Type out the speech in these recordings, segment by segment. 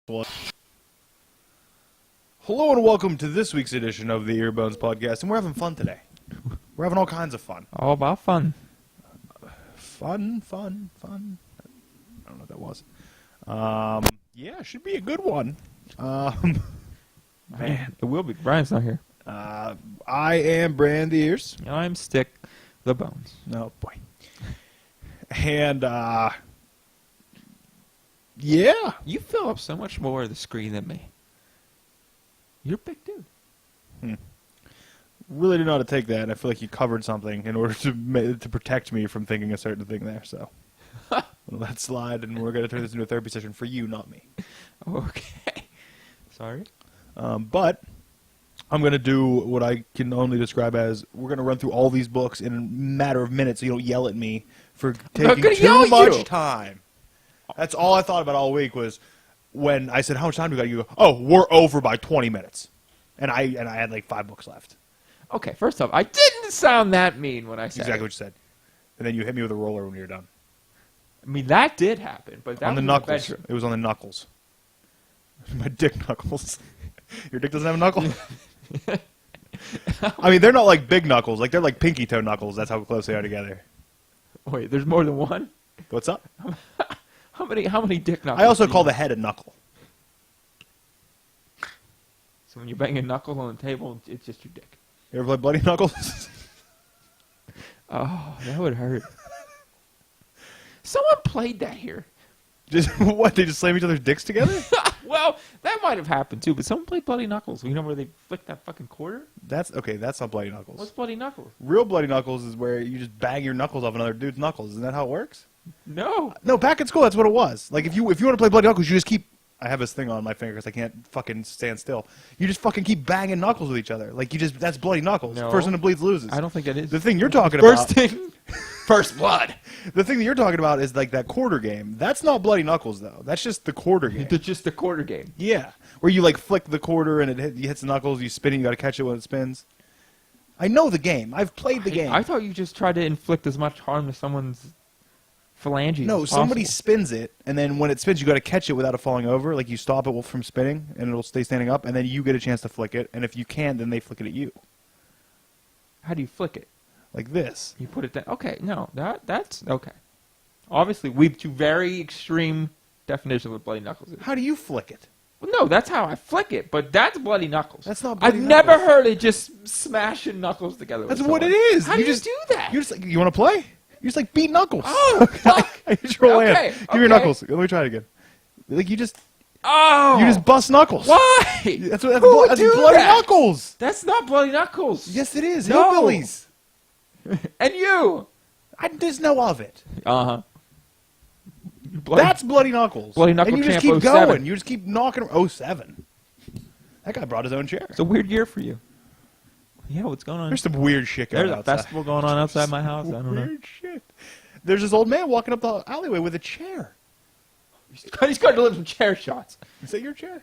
Hello and welcome to this week's edition of the Earbones podcast, and we're having fun today. We're having all kinds of fun. All about fun. Fun. I don't know what that was. Yeah, it should be a good one. Man, it will be. Brian's not here. I am Brand the Ears. I'm Stick the Bones. Oh, boy. And, yeah. You fill up so much more of the screen than me. You're a big dude. Really didn't know how to take that, and I feel like you covered something in order to protect me from thinking a certain thing there, so. Let's slide, and we're going to turn this into a therapy session for you, not me. Okay. Sorry. But I'm going to do what I can only describe as we're going to run through all these books in a matter of minutes so you don't yell at me for taking too much time. That's all I thought about all week was when I said, how much time do we got? You go, oh, we're over by 20 minutes. And I had like 5 books left. Okay, first off, I didn't sound that mean when I said Exactly what you said. And then you hit me with a roller when you were done. I mean, that did happen, but that on the was knuckles. in the bedroom. It was on the knuckles. My dick knuckles. Your dick doesn't have a knuckle? I mean, they're not like big knuckles. Like, they're like pinky toe knuckles. That's how close they are together. Wait, there's more than one? What's up? How many dick knuckles? I also call the head a knuckle. So when you bang a knuckle on the table, it's just your dick. You ever play Bloody Knuckles? Oh, that would hurt. Someone played that here. Just what? They just slam each other's dicks together? Well, that might have happened too, but someone played Bloody Knuckles. You know where they flick that fucking quarter? That's okay. That's not Bloody Knuckles. What's Bloody Knuckles? Real Bloody Knuckles is where you just bang your knuckles off another dude's knuckles. Isn't that how it works? No. No, back in school, that's what it was. Like if you want to play Bloody Knuckles, you just keep. I have this thing on my finger because I can't fucking stand still. You just fucking keep banging knuckles with each other. Like that's Bloody Knuckles. No. Person that bleeds loses. I don't think that is. The thing you're talking about. First blood. The thing that you're talking about is like that quarter game. That's not Bloody Knuckles though. That's just the quarter game. Just the quarter game. Yeah, where you like flick the quarter and it hits the knuckles. You spin it. You got to catch it when it spins. I know the game. I've played the game. I thought you just tried to inflict as much harm to someone's phalanges. No, as somebody possible. spins it, and then when it spins, you got to catch it without it falling over. Like you stop it from spinning, and it'll stay standing up, and then you get a chance to flick it. And if you can, then they flick it at you, How do you flick it? like this. You put it down. Okay, no, that's okay. Obviously, we have 2 very extreme definitions of what Bloody Knuckles is. How do you flick it? Well, no, that's how I flick it, but that's Bloody Knuckles. That's not Bloody I've Knuckles. never heard it just smashing knuckles together. That's with what someone. it is. How do you do that? You just like, you want to play? You just like beat knuckles. Oh, fuck. I just roll Okay, in. Give me your okay. knuckles. Let me try it again. Like you just Oh! bust knuckles. Why? That's Who would do Bloody that? Knuckles. That's not Bloody Knuckles. Yes, it is. No. Hillbillies. And you. I just know of it. Uh-huh. That's Bloody Knuckles. Bloody Knuckle and you just Champ keep 07. going. You just keep knocking. 07. That guy brought his own chair. It's a weird year for you. Yeah, what's going on? There's some weird shit going There's on a outside. festival going on outside my house. I don't know. Weird shit. There's this old man walking up the alleyway with a chair. He's got to live some chair shots. Is that your chair?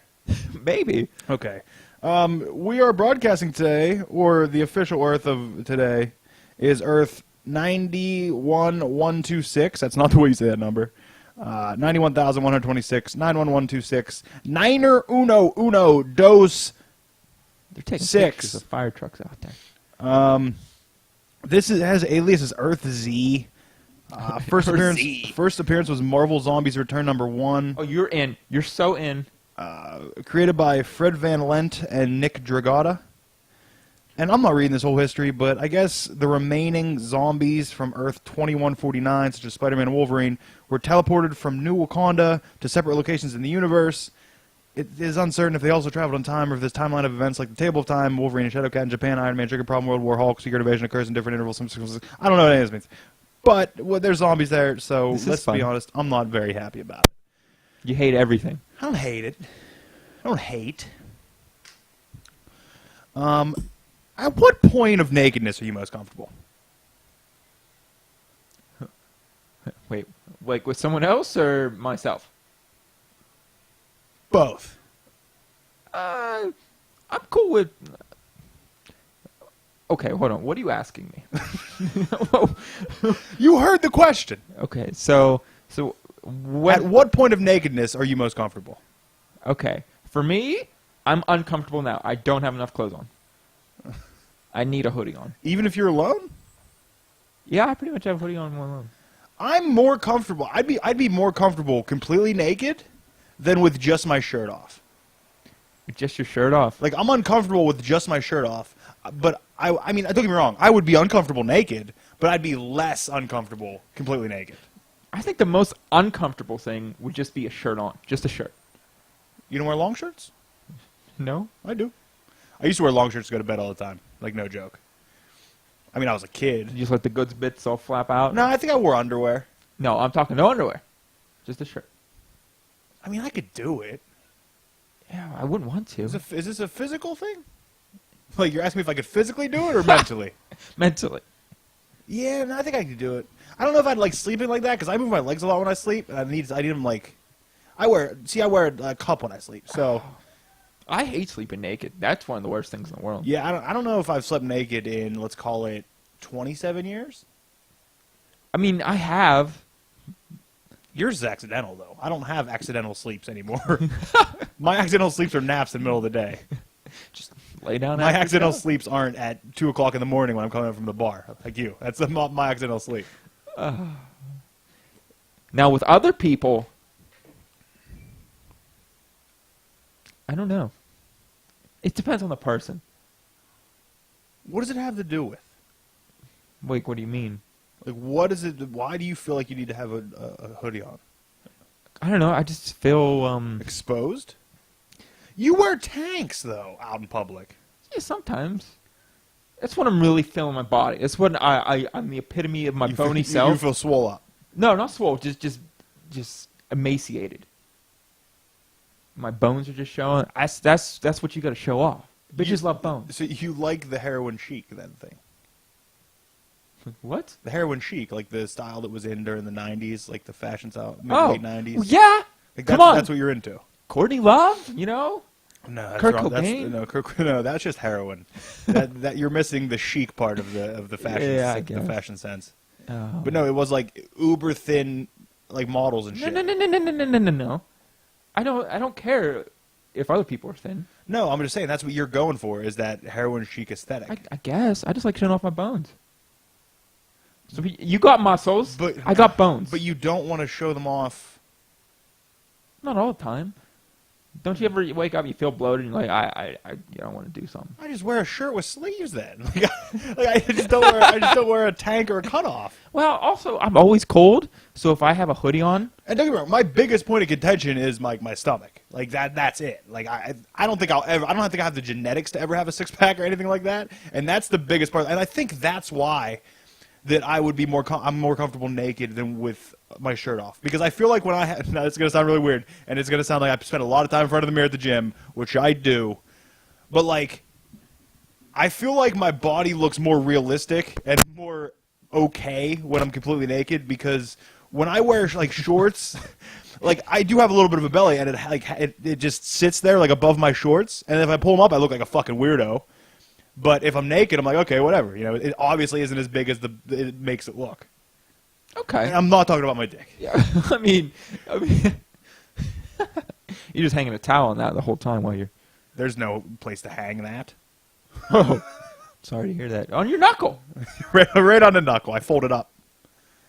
Maybe. Okay. We are broadcasting today, or the official Earth of today is Earth 91126. That's not the way you say that number. 91,126, 91126, Niner Uno Uno Dos. They're taking 6. pictures of fire trucks out there. This has alias is Earth Z. First Earth appearance. Z. First appearance was Marvel Zombies Return #1. Oh, you're in. You're so in. Created by Fred Van Lent and Nick Dragota. And I'm not reading this whole history, but I guess the remaining zombies from Earth 2149, such as Spider-Man and Wolverine, were teleported from New Wakanda to separate locations in the universe. It is uncertain if they also traveled in time or if this timeline of events like the Table of Time, Wolverine and Shadowcat in Japan, Iron Man, Trigger Problem, World War, Hulk, Secret Invasion occurs in different intervals. I don't know what any of this means. But there's zombies there, so let's be honest, I'm not very happy about it. You hate everything. I don't hate it. I don't hate. At what point of nakedness are you most comfortable? Wait, like with someone else or myself? Both. I'm cool with. Okay, hold on. What are you asking me? You heard the question. Okay, so At what point of nakedness are you most comfortable? Okay. For me, I'm uncomfortable now. I don't have enough clothes on. I need a hoodie on. Even if you're alone? Yeah, I pretty much have a hoodie on when I'm alone. I'm more comfortable. I'd be more comfortable completely naked than with just my shirt off. With just your shirt off. Like, I'm uncomfortable with just my shirt off, but I mean, don't get me wrong. I would be uncomfortable naked, but I'd be less uncomfortable completely naked. I think the most uncomfortable thing would just be a shirt on. Just a shirt. You don't wear long shirts? No? I do. I used to wear long shirts to go to bed all the time. Like, no joke. I mean, I was a kid. You just let the goods bits all flap out? No, I think I wore underwear. No, I'm talking no underwear. Just a shirt. I mean, I could do it. Yeah, I wouldn't want to. Is this a physical thing? Like, you're asking me if I could physically do it or mentally? Mentally. Yeah, no, I think I could do it. I don't know if I'd like sleeping like that because I move my legs a lot when I sleep, and I need them like. I wear a cup when I sleep, so. I hate sleeping naked. That's one of the worst things in the world. Yeah, I don't know if I've slept naked in, let's call it, 27 years. I mean, I have. Yours is accidental though. I don't have accidental sleeps anymore. My accidental sleeps are naps in the middle of the day. Just lay down. My after accidental shower. sleeps aren't at 2 o'clock in the morning when I'm coming home from the bar, like you. That's my accidental sleep. Now with other people, I don't know. It depends on the person. What does it have to do with? Wait, what do you mean? Like, what is it? Why do you feel like you need to have a hoodie on? I don't know. I just feel Exposed? You wear tanks though out in public. yeah, sometimes. That's when I'm really feeling my body. That's when I'm the epitome of my bony self. You feel swole up. No, not swole. Just emaciated. My bones are just showing. That's what you got to show off. Bitches love bones. So you like the heroin chic then thing? What? The heroin chic, like the style that was in during the 90s, like the fashion style, late 90s. Well, yeah. Like Come on. That's what you're into. Courtney Love, you know? No, that's Kurt wrong. Cobain? No, that's just heroin. that you're missing the chic part of the fashion, Yeah, I the guess. fashion sense. Oh. But no, it was like uber thin, like models and shit. No. I don't care if other people are thin. No, I'm just saying that's what you're going for is that heroin chic aesthetic. I guess. I just like showing off my bones. So you got muscles. But I got bones. But you don't want to show them off. Not all the time. Don't you ever wake up, you feel bloated, and you're like, I don't want to do something. I just wear a shirt with sleeves then. I just don't wear a tank or a cutoff. Well, also, I'm always cold, so if I have a hoodie on, And don't get me wrong, my biggest point of contention is my stomach. Like that's it. Like I don't think I don't think I have the genetics to ever have a six pack or anything like that. And that's the biggest part. And I think that's why that I would be I'm more comfortable naked than with my shirt off, because I feel like when now it's gonna sound really weird, and it's gonna sound like I spend a lot of time in front of the mirror at the gym, which I do, but like I feel like my body looks more realistic and more okay when I'm completely naked, because when I wear like shorts, like I do have a little bit of a belly, and it just sits there like above my shorts, and if I pull them up, I look like a fucking weirdo. But if I'm naked, I'm like, okay, whatever. You know, it obviously isn't as big as it makes it look. okay. And I'm not talking about my dick. Yeah, I mean, you're just hanging a towel on that the whole time while you're. There's no place to hang that. Oh, sorry to hear that. On your knuckle. right on the knuckle. I fold it up.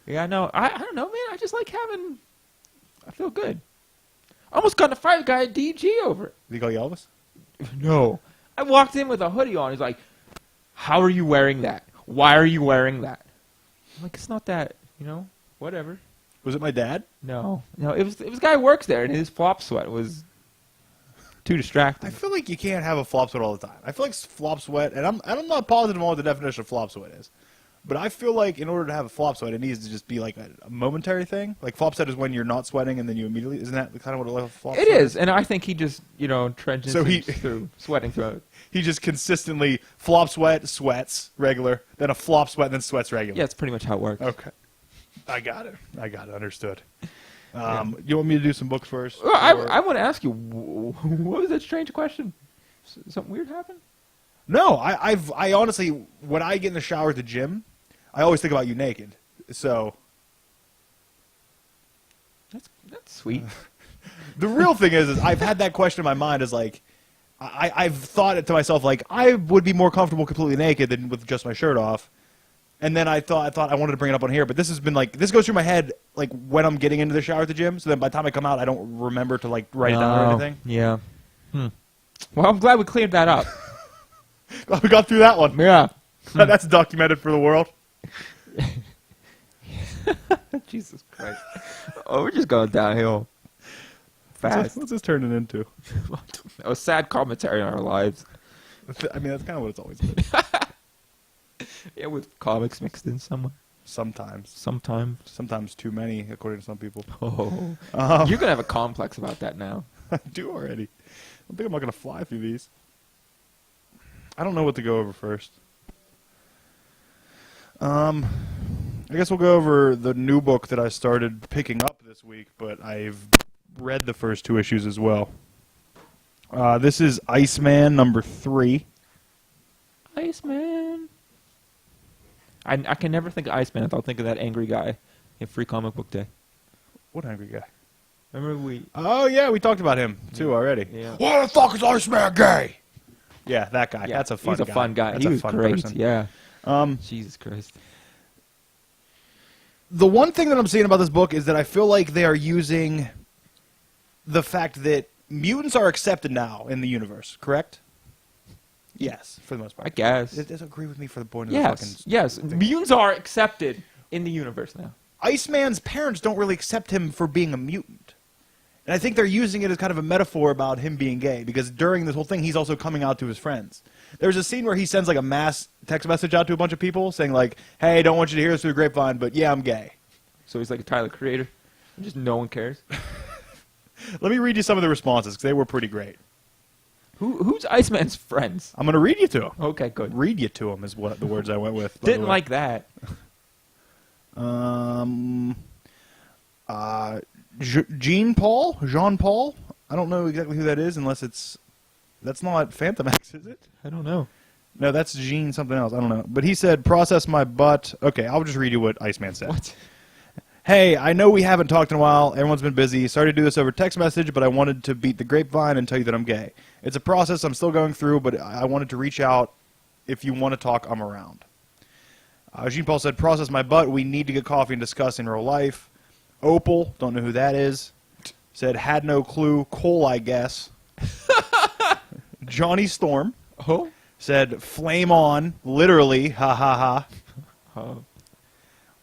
Yeah, no, I don't know, man. I just like having. I feel good. I almost got in a fight with a guy at DG over it. Did you call you Elvis? No. I walked in with a hoodie on. He's like, "How are you wearing that? Why are you wearing that?" I'm like, "It's not that, whatever." Was it my dad? No, it was a guy who works there, and his flop sweat was too distracting. I feel like you can't have a flop sweat all the time. I feel like flop sweat, and I'm not positive on what the definition of flop sweat is, but I feel like in order to have a flop sweat, it needs to just be like a momentary thing. Like flop sweat is when you're not sweating and then you immediately. Isn't that kind of what a flop sweat It is, and I think he just transitions So through sweating through it. He just consistently flop sweats regular, then a flop sweat, then sweats regular. Yeah, it's pretty much how it works. Okay. I got it. Understood. You want me to do some books first? Well, I want to ask you, what was that strange question? Something weird happened? No, I honestly, when I get in the shower at the gym, I always think about you naked. So That's sweet. The real thing is I've had that question in my mind is like, I've thought it to myself like I would be more comfortable completely naked than with just my shirt off. And then I thought I wanted to bring it up on here, but this has been like this goes through my head like when I'm getting into the shower at the gym. So then by the time I come out, I don't remember to like write it down or anything. Yeah. Well, I'm glad we cleared that up. Glad we got through that one. Yeah. That's documented for the world. Jesus Christ. Oh, we're just going downhill. Fast. What's this turning into? A sad commentary on our lives. I mean, that's kind of what it's always been. Yeah, with comics mixed in somewhere. Sometimes. Sometimes too many, according to some people. Oh. You're going to have a complex about that now. I do already. I think I'm not going to fly through these. I don't know what to go over first. I guess we'll go over the new book that I started picking up this week, but I've read the first 2 issues as well. This is Iceman number 3. Iceman. I can never think of Iceman. I'll think of that angry guy in Free Comic Book Day. What angry guy? Remember we... Oh, yeah, we talked about him, too, already. Yeah. Why the fuck is Iceman gay? Yeah, that guy. Yeah, That's a fun guy. He's a fun guy. That's he a was fun great. person. Yeah. Um, Jesus Christ. The one thing that I'm seeing about this book is that I feel like they are using the fact that mutants are accepted now in the universe, correct? Yes, for the most part. I guess. Disagree with me for the point of the fucking... Yes. Mutants are accepted in the universe now. Iceman's parents don't really accept him for being a mutant. And I think they're using it as kind of a metaphor about him being gay, because during this whole thing, he's also coming out to his friends. There's a scene where he sends like a mass text message out to a bunch of people saying like, hey, don't want you to hear this through the grapevine, but yeah, I'm gay. So he's like a Tyler Creator. Just no one cares. Let me read you some of the responses, because they were pretty great. Who's Iceman's friends? I'm going to read you to him. Okay, good. Read you to him is what the words I went with. Didn't like that. Jean Paul? I don't know exactly who that is unless it's... That's not Phantom X, is it? I don't know. No, that's Jean something else. I don't know. But he said, process my butt. Okay, I'll just read you what Iceman said. What? Hey, I know we haven't talked in a while. Everyone's been busy. Sorry to do this over text message, but I wanted to beat the grapevine and tell you that I'm gay. It's a process I'm still going through, but I wanted to reach out. If you want to talk, I'm around. Jean Paul said, process my butt. We need to get coffee and discuss in real life. Opal, don't know who that is, said, had no clue. Cole, I guess. Johnny Storm said, flame on. Literally, ha ha ha. Oh.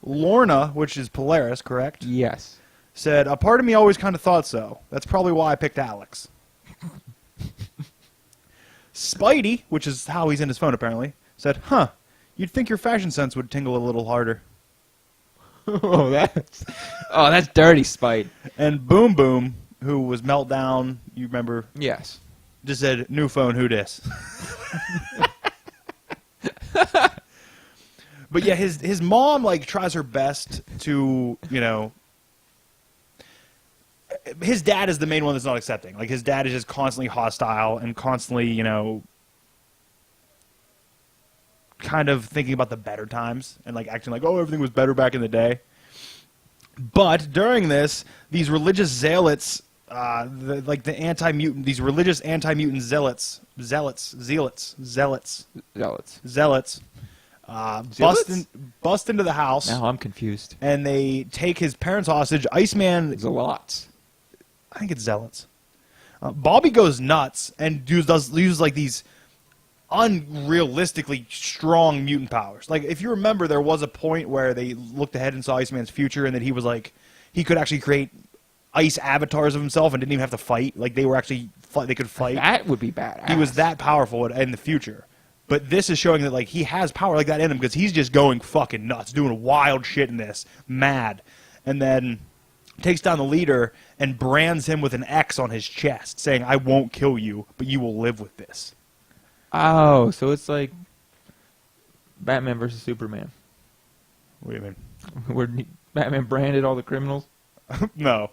Lorna, which is Polaris, correct? Yes. Said, a part of me always kind of thought so. That's probably why I picked Alex. Spidey, which is how he's in his phone apparently, said, huh, you'd think your fashion sense would tingle a little harder. Oh, that's dirty, Spite. And Boom Boom, who was Meltdown, you remember, Yes. just said, new phone, who dis? But yeah, his mom like tries her best to, you know, his dad is the main one that's not accepting. Like his dad is just constantly hostile and constantly, you know, kind of thinking about the better times and like acting like, oh, everything was better back in the day. But during this, these religious zealots, the anti-mutant, these religious anti-mutant zealots, bust into the house. Now I'm confused. And they take his parents hostage. Iceman... Zealots. I think it's zealots. Bobby goes nuts and uses like these unrealistically strong mutant powers. Like, if you remember, there was a point where they looked ahead and saw Iceman's future and that he was like... He could actually create ice avatars of himself and didn't even have to fight. Like, they were actually... They could fight. That would be badass. He was that powerful in the future. But this is showing that like he has power like that in him because he's just going fucking nuts, doing wild shit in this, mad. And then takes down the leader and brands him with an X on his chest, saying, I won't kill you, but you will live with this. Oh, so it's like Batman versus Superman. What do you mean? Where Batman branded all the criminals? No,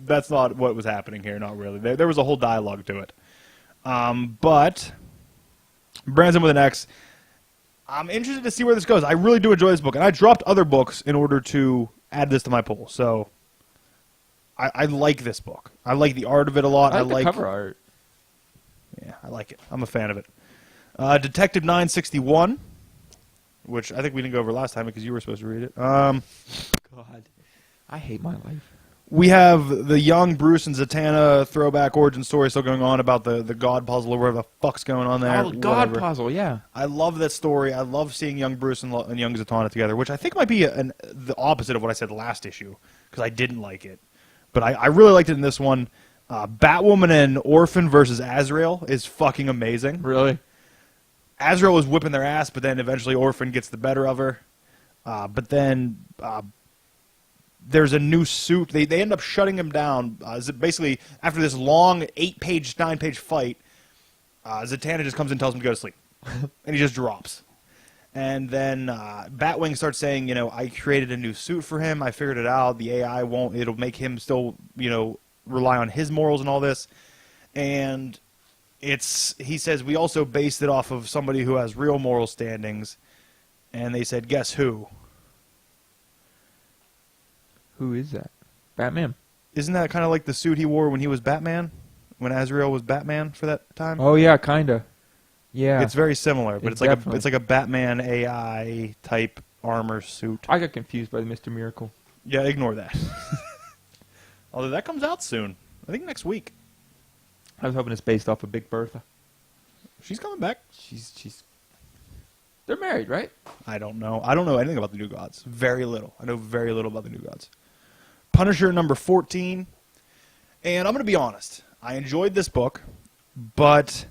that's not what was happening here, not really. There was a whole dialogue to it. But... brands him with an X. I'm interested to see where this goes. I really do enjoy this book, and I dropped other books in order to add this to my pool. So I like this book. I like the art of it a lot. I like the cover art. Yeah, I like it. I'm a fan of it. Detective 961, which I think we didn't go over last time because you were supposed to read it. God, I hate my life. We have the young Bruce and Zatanna throwback origin story still going on about the God puzzle or whatever the fuck's going on there. Oh, the God puzzle, yeah. I love that story. I love seeing young Bruce and young Zatanna together, which I think might be the opposite of what I said last issue because I didn't like it. But I really liked it in this one. Batwoman and Orphan versus Azrael is fucking amazing. Really? Azrael was whipping their ass, but then eventually Orphan gets the better of her. But then there's a new suit. They end up shutting him down. Basically, after this long 8-page, 9-page fight, Zatanna just comes in and tells him to go to sleep. And he just drops. And then Batwing starts saying, you know, I created a new suit for him. I figured it out. The AI won't. It'll make him still, you know, rely on his morals and all this. And he says, we also based it off of somebody who has real moral standings. And they said, guess who? Who is that? Batman. Isn't that kind of like the suit he wore when he was Batman? When Azrael was Batman for that time? Oh, yeah, kind of. Yeah. It's very similar, but it's like a Batman AI type armor suit. I got confused by the Mr. Miracle. Yeah, ignore that. Although that comes out soon. I think next week. I was hoping it's based off of Big Bertha. She's coming back. They're married, right? I don't know. I don't know anything about the New Gods. Very little. I know very little about the New Gods. Punisher number 14. And I'm going to be honest. I enjoyed this book, but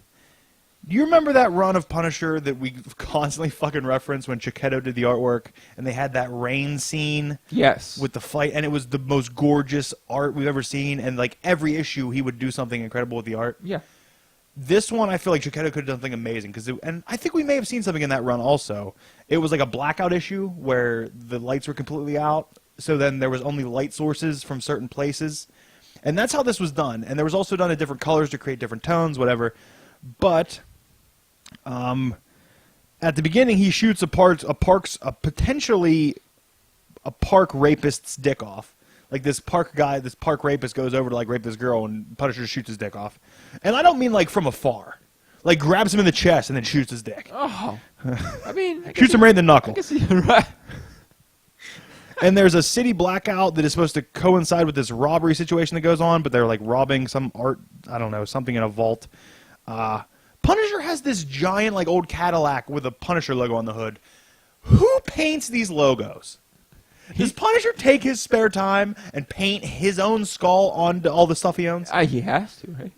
do you remember that run of Punisher that we constantly fucking reference when Chiquetto did the artwork and they had that rain scene? Yes. With the fight, and it was the most gorgeous art we've ever seen, and like every issue he would do something incredible with the art. Yeah. This one, I feel like Chiquetto could have done something amazing, and I think we may have seen something in that run also. It was like a blackout issue where the lights were completely out, so then there was only light sources from certain places. And that's how this was done. And there was also done in different colors to create different tones, whatever. But at the beginning, he shoots potentially a park rapist's dick off. Like this park rapist goes over to like rape this girl, and Punisher shoots his dick off. And I don't mean like from afar. Like grabs him in the chest and then shoots his dick. Oh. I mean... shoots him right in the knuckle. I guess you're right. And there's a city blackout that is supposed to coincide with this robbery situation that goes on, but they're like robbing some art, I don't know, something in a vault. Punisher has this giant like old Cadillac with a Punisher logo on the hood. Who paints these logos? Does Punisher take his spare time and paint his own skull onto all the stuff he owns? He has to, right?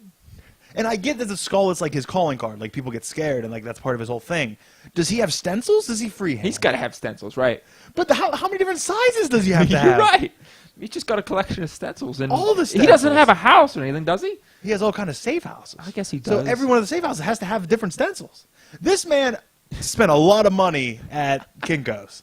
And I get that the skull is like his calling card. Like people get scared and like that's part of his whole thing. Does he have stencils? Does he freehand? He's got to have stencils, right? But how many different sizes does he have to have? You're right. He's just got a collection of stencils. And all the stencils. He doesn't have a house or anything, does he? He has all kind of safe houses. I guess he does. So every one of the safe houses has to have different stencils. This man spent a lot of money at Kinko's.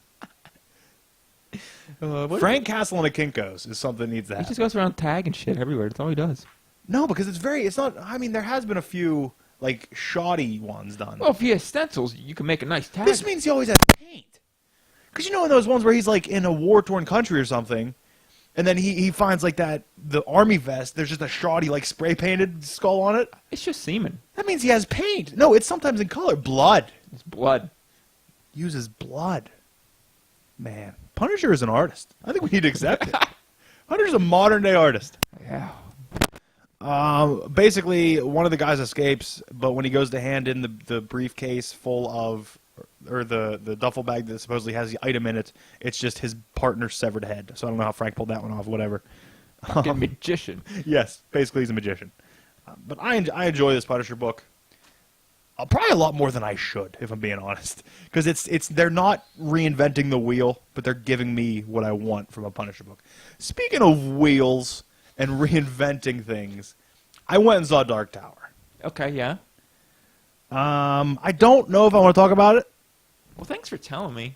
Frank Castle and a Kinko's is something that needs that. He just goes around tagging shit everywhere. That's all he does. No, because it's not, I mean, there has been a few, like, shoddy ones done. Well, if he has stencils, you can make a nice tag. This means he always has paint. Because you know in those ones where he's, like, in a war-torn country or something, and then he finds, like, the army vest, there's just a shoddy, like, spray-painted skull on it. It's just semen. That means he has paint. No, it's sometimes in color. Blood. It's blood. Uses blood. Man, Punisher is an artist. I think we need to accept it. Punisher's a modern-day artist. Yeah. Basically, one of the guys escapes, but when he goes to hand in the briefcase full of, or the duffel bag that supposedly has the item in it, it's just his partner's severed head. So I don't know how Frank pulled that one off, whatever. Like a magician. Yes, basically he's a magician. But I enjoy this Punisher book. Probably a lot more than I should, if I'm being honest. Because they're not reinventing the wheel, but they're giving me what I want from a Punisher book. Speaking of wheels and reinventing things, I went and saw Dark Tower. Okay, yeah. I don't know if I want to talk about it. Well, thanks for telling me.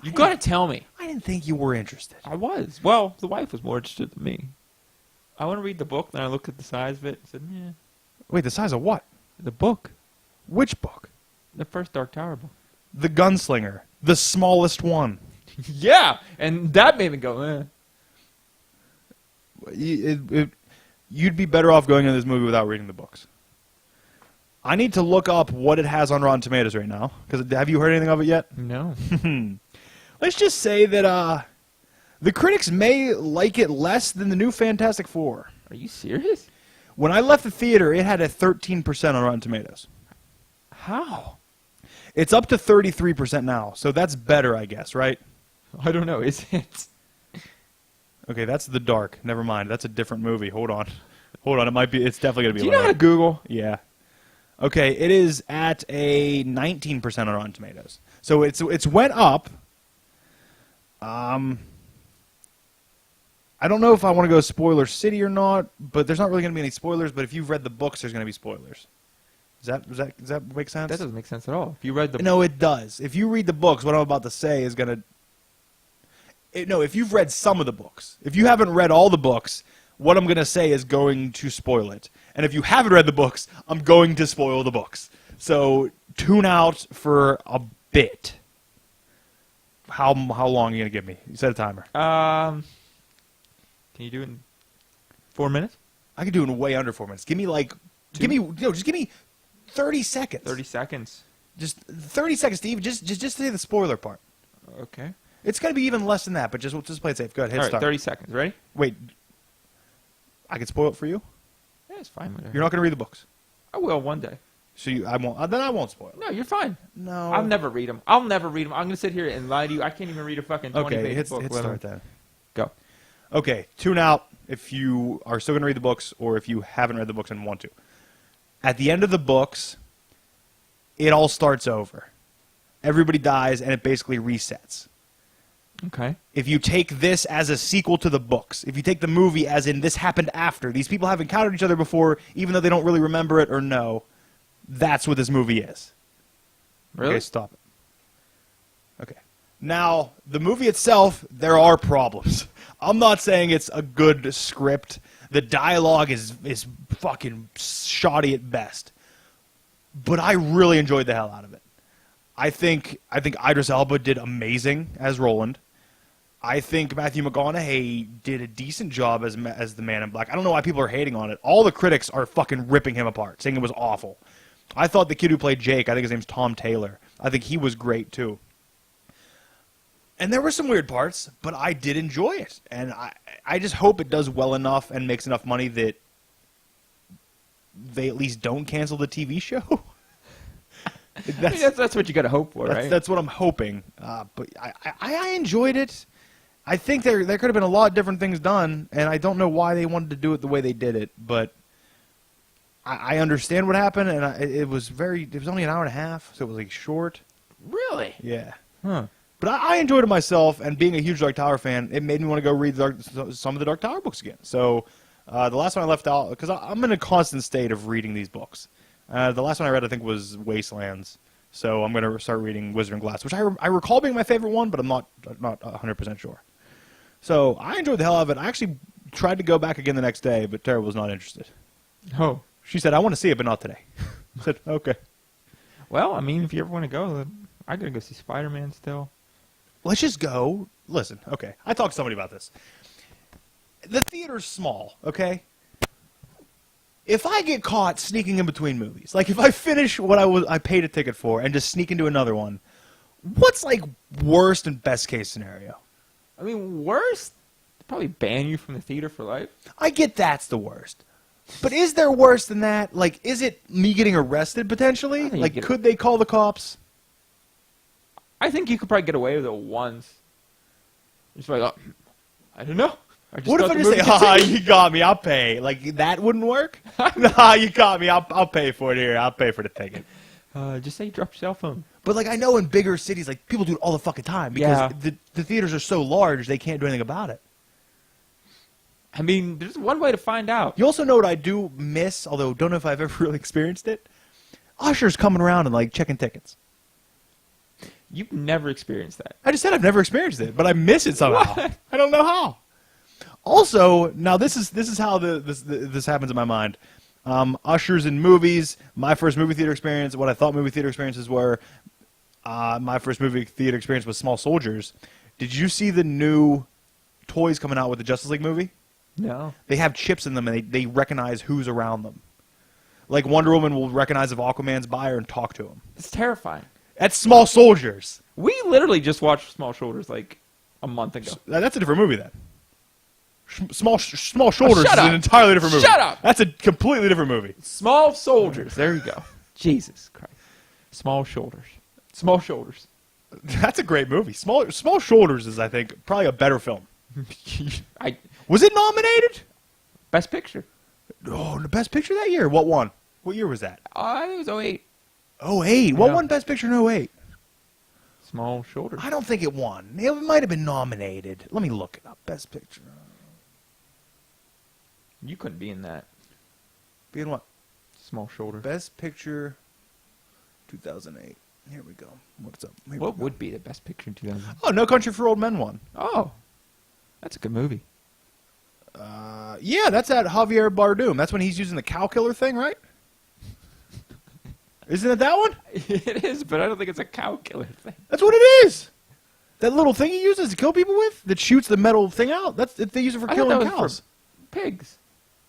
You got to tell me. I didn't think you were interested. I was. Well, the wife was more interested than me. I want to read the book, then I looked at the size of it and said, yeah. Wait, the size of what? The book. Which book? The first Dark Tower book. The Gunslinger. The smallest one. Yeah, and that made me go, you'd be better off going into this movie without reading the books. I need to look up what it has on Rotten Tomatoes right now. Because have you heard anything of it yet? No. Let's just say that the critics may like it less than the new Fantastic Four. Are you serious? When I left the theater, it had a 13% on Rotten Tomatoes. How? It's up to 33% now, so that's better, I guess, right? I don't know. Is it? Okay, that's The Dark. Never mind. That's a different movie. Hold on. It might be. It's definitely gonna be. Do you know how to Google? Yeah. Okay, it is at a 19% on Rotten Tomatoes. So it's went up. I don't know if I want to go spoiler city or not, but there's not really going to be any spoilers. But if you've read the books, there's going to be spoilers. Does that make sense? That doesn't make sense at all. If you read the No, it does. If you read the books, what I'm about to say is going to... No, if you've read some of the books. If you haven't read all the books, what I'm going to say is going to spoil it. And if you haven't read the books, I'm going to spoil the books. So tune out for a bit. How long are you going to give me? You set a timer. Can you do it in 4 minutes? I could do it in way under 4 minutes. Give me just give me 30 seconds. 30 seconds. Just 30 seconds, Steve. Just say the spoiler part. Okay. It's going to be even less than that, but just play it safe. Go ahead, hit All right, start. 30 seconds. Ready? Wait. I could spoil it for you? Yeah, it's fine. Whatever. You're not going to read the books. I will one day. So I won't. Then I won't spoil it. No, you're fine. No. I'll never read them. I'm going to sit here and lie to you. I can't even read a fucking 20-page book. Hit start then. Go. Okay, tune out if you are still going to read the books or if you haven't read the books and want to. At the end of the books, it all starts over. Everybody dies and it basically resets. Okay. If you take this as a sequel to the books, if you take the movie as in this happened after, these people have encountered each other before, even though they don't really remember it or know, that's what this movie is. Really? Okay, stop it. Okay. Now, the movie itself, there are problems. I'm not saying it's a good script. The dialogue is fucking shoddy at best. But I really enjoyed the hell out of it. I think Idris Elba did amazing as Roland. I think Matthew McConaughey did a decent job as the Man in Black. I don't know why people are hating on it. All the critics are fucking ripping him apart, saying it was awful. I thought the kid who played Jake, I think his name's Tom Taylor, I think he was great too. And there were some weird parts, but I did enjoy it. And I just hope it does well enough and makes enough money that they at least don't cancel the TV show. That's what you got to hope for, right? That's what I'm hoping. But I enjoyed it. I think there could have been a lot of different things done, and I don't know why they wanted to do it the way they did it. But I understand what happened, and it was only an hour and a half, so it was like short. Really? Yeah. Huh. But I enjoyed it myself, and being a huge Dark Tower fan, it made me want to go read some of the Dark Tower books again. So the last one I left out, because I'm in a constant state of reading these books. The last one I read, I think, was Wastelands. So I'm going to start reading Wizard and Glass, which I recall being my favorite one, but I'm not 100% sure. So I enjoyed the hell out of it. I actually tried to go back again the next day, but Tara was not interested. Oh. She said, I want to see it, but not today. I said, okay. Well, I mean, if you ever want to go, I got to go see Spider-Man still. Let's just go. Listen, okay. I talked to somebody about this. The theater's small, okay? If I get caught sneaking in between movies, like if I finish what I paid a ticket for and just sneak into another one, what's like worst and best case scenario? I mean, worst? Probably ban you from the theater for life. I get that's the worst. But is there worse than that? Like, is it me getting arrested potentially? Like, could they call the cops? I think you could probably get away with it once. Just like, I don't know. What if I just say, you got me, I'll pay. Like, that wouldn't work? Nah, you got me, I'll pay for it here. I'll pay for the ticket. Just say you dropped your cell phone. But, like, I know in bigger cities, like, people do it all the fucking time. Because the theaters are so large, they can't do anything about it. I mean, there's one way to find out. You also know what I do miss, although don't know if I've ever really experienced it? Ushers coming around and, like, checking tickets. You've never experienced that. I just said I've never experienced it, but I miss it somehow. What? I don't know how. Also, now this is how this happens in my mind. Ushers in movies, my first movie theater experience, what I thought movie theater experiences were. My first movie theater experience was Small Soldiers. Did you see the new toys coming out with the Justice League movie? No. They have chips in them, and they recognize who's around them. Like Wonder Woman will recognize if Aquaman's by her and talk to him. It's terrifying. That's Small Soldiers. We literally just watched Small Shoulders like a month ago. That's a different movie then. Small Shoulders is shut up. an entirely different movie. Shut up. That's a completely different movie. Small Soldiers. There you go. Jesus Christ. Small Shoulders. Small Shoulders. That's a great movie. Small Shoulders is, I think, probably a better film. Was it nominated? Best Picture. Oh, the Best Picture that year? What won? What year was that? I think it was 08. 08. What Yeah. won Best Picture in 08? Small Shoulders. I don't think it won. It might have been nominated. Let me look it up. Best Picture. You couldn't be in that. Being what? Small Shoulders. Best Picture 2008. Here we go. What's up? Here What we go. would be the Best Picture in 2000? Oh, No Country for Old Men won. Oh. That's a good movie. Yeah, that's at Javier Bardem. That's when he's using the cow killer thing, right? Isn't it that one? It is, but I don't think it's a cow killer thing. That's what it is. That little thing he uses to kill people with that shoots the metal thing out. They use it for I thought killing that was cows. for pigs.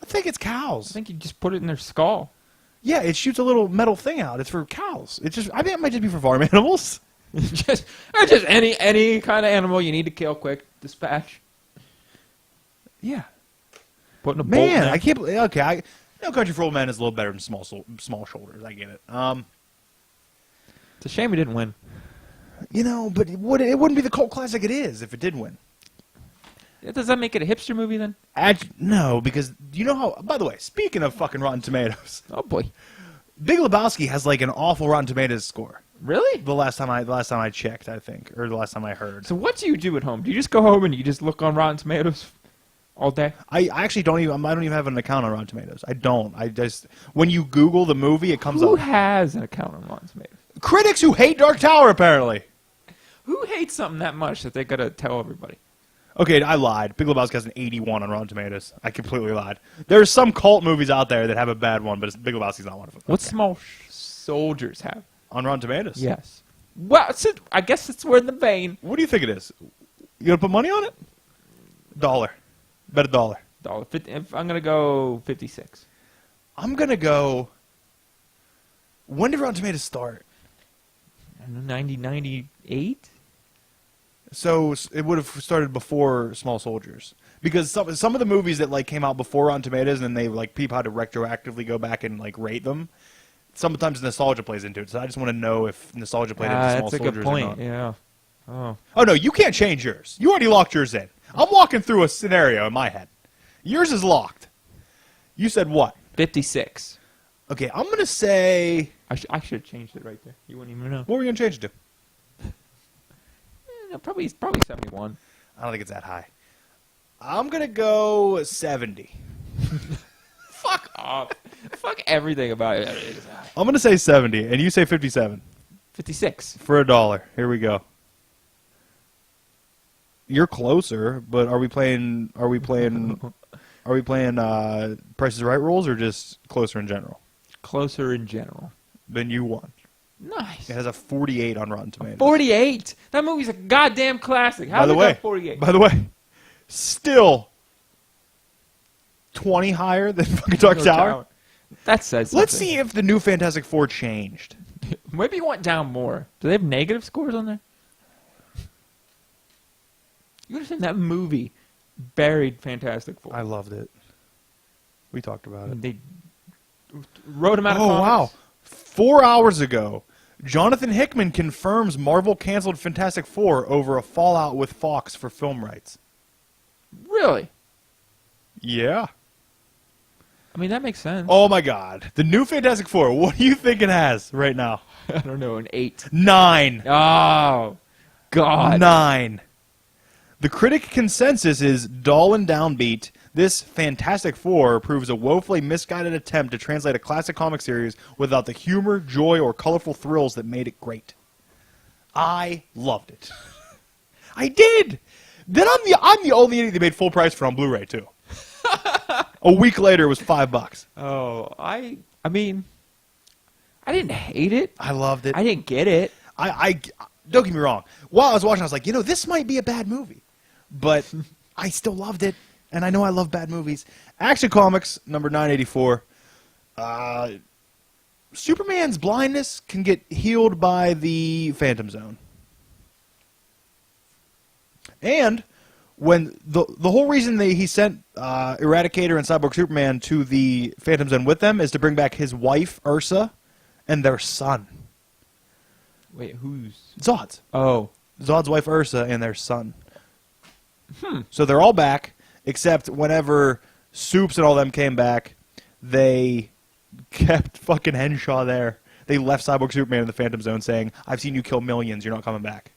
I think it's I cows. think you just put it in their skull. Yeah, it shoots a little metal thing out. It's for cows. I think it might just be for farm animals. just any kind of animal you need to kill quick. Dispatch. Yeah. Putting a bolt in Man, there. I can't believe. Okay, No Country for Old Men is a little better than Small Shoulders. I get it. It's a shame we didn't win. But it wouldn't be the cult classic it is if it did win. Does that make it a hipster movie then? No, because you know how. By the way, speaking of fucking Rotten Tomatoes, Oh boy. Big Lebowski has like an awful Rotten Tomatoes score. Really? The last time I checked, I think, or the last time I heard. So what do you do at home? Do you just go home and you just look on Rotten Tomatoes all day? I actually don't even. I don't even have an account on Rotten Tomatoes. I don't. I just when you Google the movie, it comes Who up. has an account on Rotten Tomatoes? Critics who hate Dark Tower, apparently. Who hates something that much that they gotta tell everybody? Okay, I lied. Big Lebowski has an 81 on Rotten Tomatoes. I completely lied. There's some cult movies out there that have a bad one, but Big Lebowski's not one of them. What Small Soldiers have? On Rotten Tomatoes? Yes. Well, I guess it's we're in the vein. What do you think it is? You gonna put money on it? $1. Bet $1. If I'm gonna go 56. I'm gonna go. When did Rotten Tomatoes start? I don't know, 98? So it would have started before Small Soldiers, because some of the movies that like came out before Rotten Tomatoes and then they like people had to retroactively go back and like rate them. Sometimes nostalgia plays into it, so I just want to know if nostalgia played into Small That's a Soldiers good point. or not. Yeah. Oh. Oh no, you can't change yours. You already locked yours in. I'm walking through a scenario in my head. Yours is locked. You said what? 56. Okay, I'm gonna say. I should have changed it right there. You wouldn't even know. What were you gonna change it to? Probably 71. I don't think it's that high. I'm gonna go 70. Fuck off. Fuck everything about it. I'm gonna say 70, and you say 57 56. for $1. Here we go. You're closer, but are we playing Price is Right rules or just closer in general? Closer in general. Then you won. Nice. It has a 48 on Rotten Tomatoes. 48. That movie's a goddamn classic. How did it got 48? By the way, still 20 higher than fucking Dark Tower. That says Let's something. see if the new Fantastic Four changed. Maybe you went down more. Do they have negative scores on there? You understand that movie buried Fantastic Four? I loved it. We talked about it. They wrote them out of Oh, comics. wow. 4 hours ago, Jonathan Hickman confirms Marvel canceled Fantastic Four over a fallout with Fox for film rights. Really? Yeah. I mean, that makes sense. Oh, my God. The new Fantastic Four, what do you think it has right now? I don't know, an 8. 9. Oh, God. 9. The critic consensus is dull and downbeat. This Fantastic Four proves a woefully misguided attempt to translate a classic comic series without the humor, joy, or colorful thrills that made it great. I loved it. I did. Then I'm the only idiot that made full price for it on Blu-ray too. A week later, it was $5. Oh, I mean, I didn't hate it. I loved it. I didn't get it. I don't get me wrong. While I was watching, I was like, this might be a bad movie, but I still loved it. and I know I love bad movies. Action Comics, number 984. Superman's blindness can get healed by the Phantom Zone. And when the whole reason he sent Eradicator and Cyborg Superman to the Phantom Zone with them is to bring back his wife, Ursa, and their son. Wait, who's... Zod's. Oh. Zod's wife, Ursa, and their son. So they're all back, except whenever Soups and all them came back, they kept fucking Henshaw there. They left Cyborg Superman in the Phantom Zone saying, I've seen you kill millions, you're not coming back.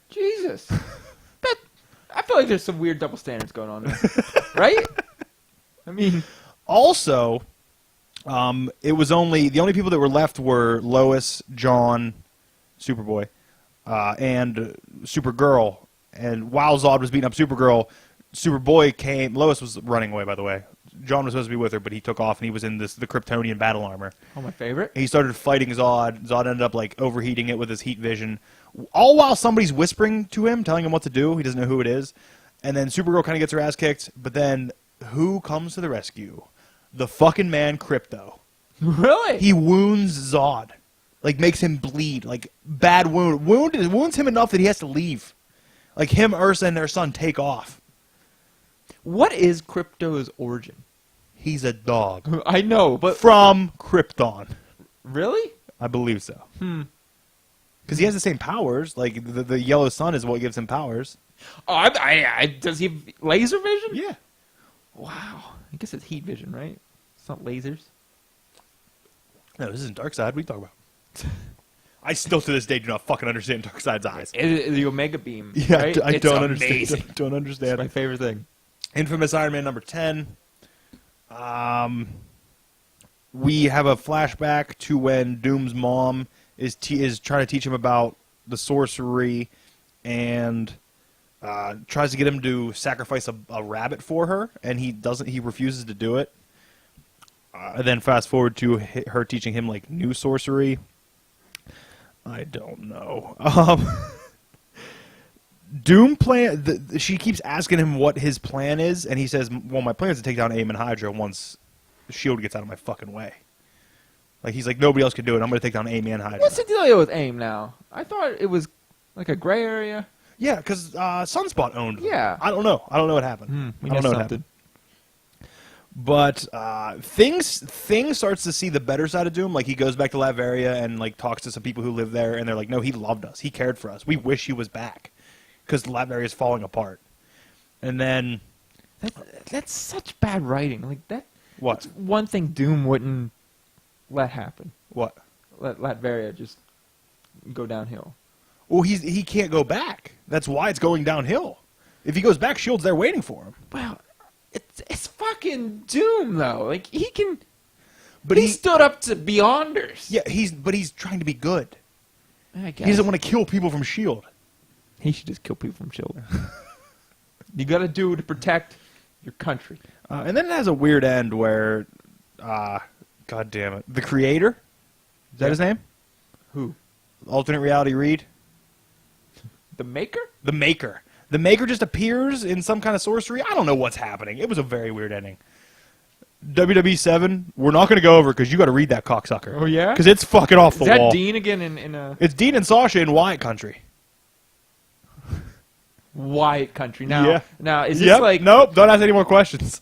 Jesus. I feel like there's some weird double standards going on there. Right? I mean... Also, it was the only people that were left were Lois, John, Superboy, and Supergirl. And while Zod was beating up Supergirl, Superboy came. Lois was running away, by the way. John was supposed to be with her, but he took off, and he was in the Kryptonian battle armor. Oh, my favorite. He started fighting Zod. Zod ended up like overheating it with his heat vision. All while somebody's whispering to him, telling him what to do. He doesn't know who it is. And then Supergirl kind of gets her ass kicked. But then who comes to the rescue? The fucking man Crypto. Really? He wounds Zod. Like, makes him bleed. Like, bad wound. Wounds him enough that he has to leave. Like, him, Ursa, and their son take off. What is Crypto's origin? He's a dog. I know, but... From Krypton. Really? I believe so. Because he has the same powers. Like, the yellow sun is what gives him powers. Oh, does he have laser vision? Yeah. Wow. I guess it's heat vision, right? It's not lasers. No, this isn't Darkseid. What are you talking about? I still, to this day, do not fucking understand Darkseid's eyes. The Omega Beam, Yeah, right? I It's don't amazing. understand. Don't understand. It's my favorite thing. Infamous Iron Man number 10. We have a flashback to when Doom's mom is trying to teach him about the sorcery and tries to get him to sacrifice a rabbit for her, and he doesn't. He refuses to do it. And then fast forward to her teaching him like new sorcery. I don't know. Doom plan. She keeps asking him what his plan is, and he says, "Well, my plan is to take down AIM and Hydra once Shield gets out of my fucking way." Like he's like, nobody else can do it. I'm going to take down AIM and Hydra. What's the deal with AIM now? I thought it was like a gray area. Yeah, because Sunspot owned them. Yeah. I don't know. I don't know what happened. We I don't know what happened. But Thing starts to see the better side of Doom. Like he goes back to Latveria and like talks to some people who live there, and they're like, "No, he loved us. He cared for us. We wish he was back." Because Latveria is falling apart. And then... That's such bad writing. Like that. What? That's one thing Doom wouldn't let happen. What? Let Latveria just go downhill. Well, he can't go back. That's why it's going downhill. If he goes back, S.H.I.E.L.D.'s there waiting for him. Well, it's fucking Doom, though. Like, he can... But he stood up to Beyonders. Yeah, but he's trying to be good. I guess. He doesn't want to kill people from S.H.I.E.L.D. He should just kill people from S.H.I.E.L.D. You got to do to protect your country. And then it has a weird end where... God damn it. The Creator? Is that his name? Who? Alternate Reality Reed? The Maker? The Maker. The Maker just appears in some kind of sorcery. I don't know what's happening. It was a very weird ending. WWE 7, we're not going to go over because you got to read that cocksucker. Oh, yeah? Because it's fucking off the wall. Is wall. that Dean again in a... It's Dean and Sasha in Wyatt Country. Wyatt Country. Now, yeah. Now is this like... Nope, don't ask any more questions.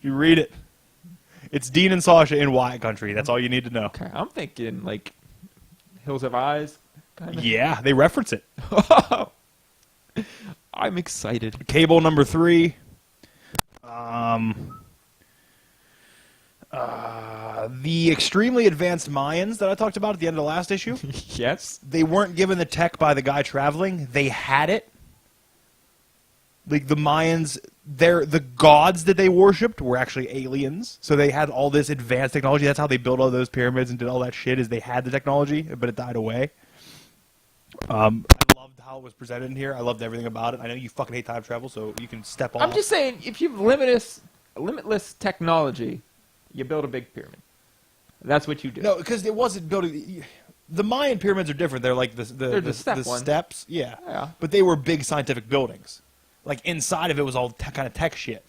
You read it. It's Dean and Sasha in Wyatt Country. That's all you need to know. Okay, I'm thinking, like, Hills Have Eyes, kind of. Yeah, they reference it. I'm excited. Cable number 3. The extremely advanced Mayans that I talked about at the end of the last issue. Yes. They weren't given the tech by the guy traveling. They had it. Like the Mayans, the gods that they worshipped were actually aliens. So they had all this advanced technology. That's how they built all those pyramids and did all that shit, is they had the technology, but it died away. I loved how it was presented in here. I loved everything about it. I know you fucking hate time travel, so you can step off. I'm just saying, if you have limitless technology, you build a big pyramid. That's what you do. No, because it wasn't building... The Mayan pyramids are different. They're like the steps. Yeah. Yeah. But they were big scientific buildings. Like inside of it was all kind of tech shit.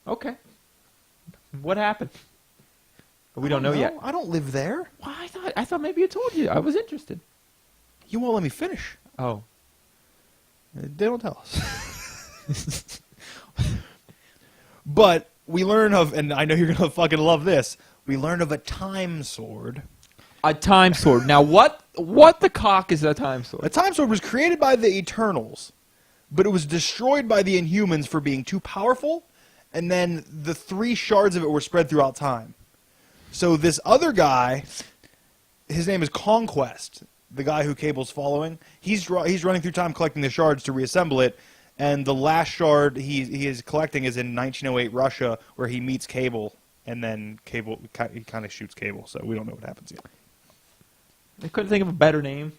Okay. What happened? We don't know yet. I don't live there. Well, I thought maybe you told you. I was interested. You won't let me finish. Oh. They don't tell us. But we learn of, and I know you're going to fucking love this, we learn of a time sword. A time sword. Now, what the cock is a time sword? A time sword was created by the Eternals, but it was destroyed by the Inhumans for being too powerful, and then the 3 shards of it were spread throughout time. So this other guy, his name is Conquest, the guy who Cable's following. He's running through time collecting the shards to reassemble it, and the last shard he is collecting is in 1908 Russia, where he meets Cable, and then Cable he kind of shoots Cable, so we don't know what happens yet. I couldn't think of a better name.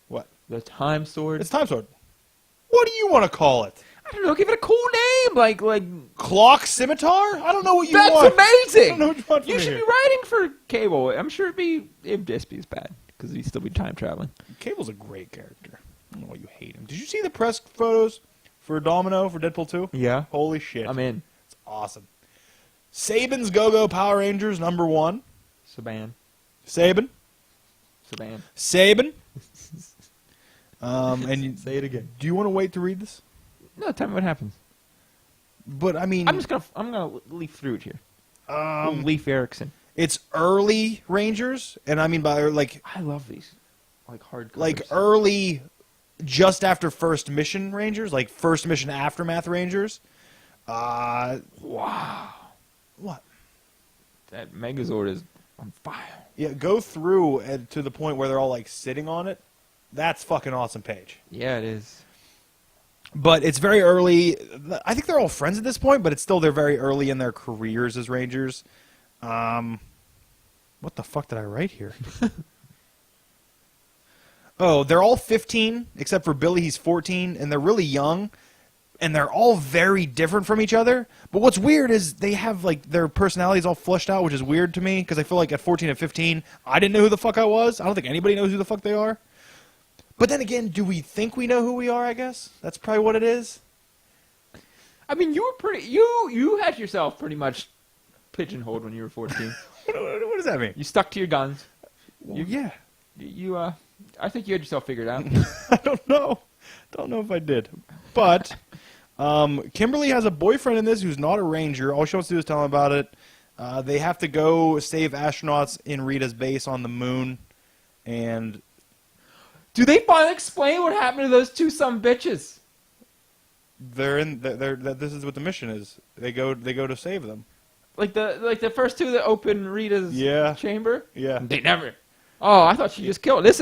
What? The time sword. It's time sword. What do you want to call it? I don't know. Give it a cool name, like Clock Scimitar? I don't know what you that's want. amazing. I don't know what you want from You me should here. be writing for Cable. I'm sure it'd just be as bad because he'd still be time traveling. Cable's a great character. I don't know why you hate him. Did you see the press photos for Domino for Deadpool 2? Yeah, Holy shit. I'm in. It's awesome. Saban's Go-Go Power Rangers #1. Saban. Saban. And Say it again. do you want to wait to read this? No, tell me what happens. But I mean, I'm gonna leaf through it here. Leaf Erickson. it's early Rangers, and I mean by like I love these, like hard. like early, just after first mission Rangers, like first mission aftermath Rangers. Wow, What? that Megazord is on fire. Yeah, go through to the point where they're all like sitting on it. That's fucking awesome page. Yeah, it is. But it's very early. I think they're all friends at this point, but it's still they're very early in their careers as Rangers. What the fuck did I write here? Oh, they're all 15, except for Billy, he's 14, and they're really young, and they're all very different from each other. But what's weird is they have like their personalities all fleshed out, which is weird to me, because I feel like at 14 and 15, I didn't know who the fuck I was. I don't think anybody knows who the fuck they are. But then again, do we think we know who we are, I guess? That's probably what it is. I mean, you were pretty. You had yourself pretty much pigeonholed when you were 14. What does that mean? You stuck to your guns. Well, yeah. I think you had yourself figured out. I don't know. Don't know if I did. But Kimberly has a boyfriend in this who's not a ranger. All she wants to do is tell him about it. They have to go save astronauts in Rita's base on the moon. And Do they finally explain what happened to those two some bitches? this is what the mission is. They go to save them. Like the first two that open Rita's chamber? Yeah. They never. Oh, I thought she just killed. That's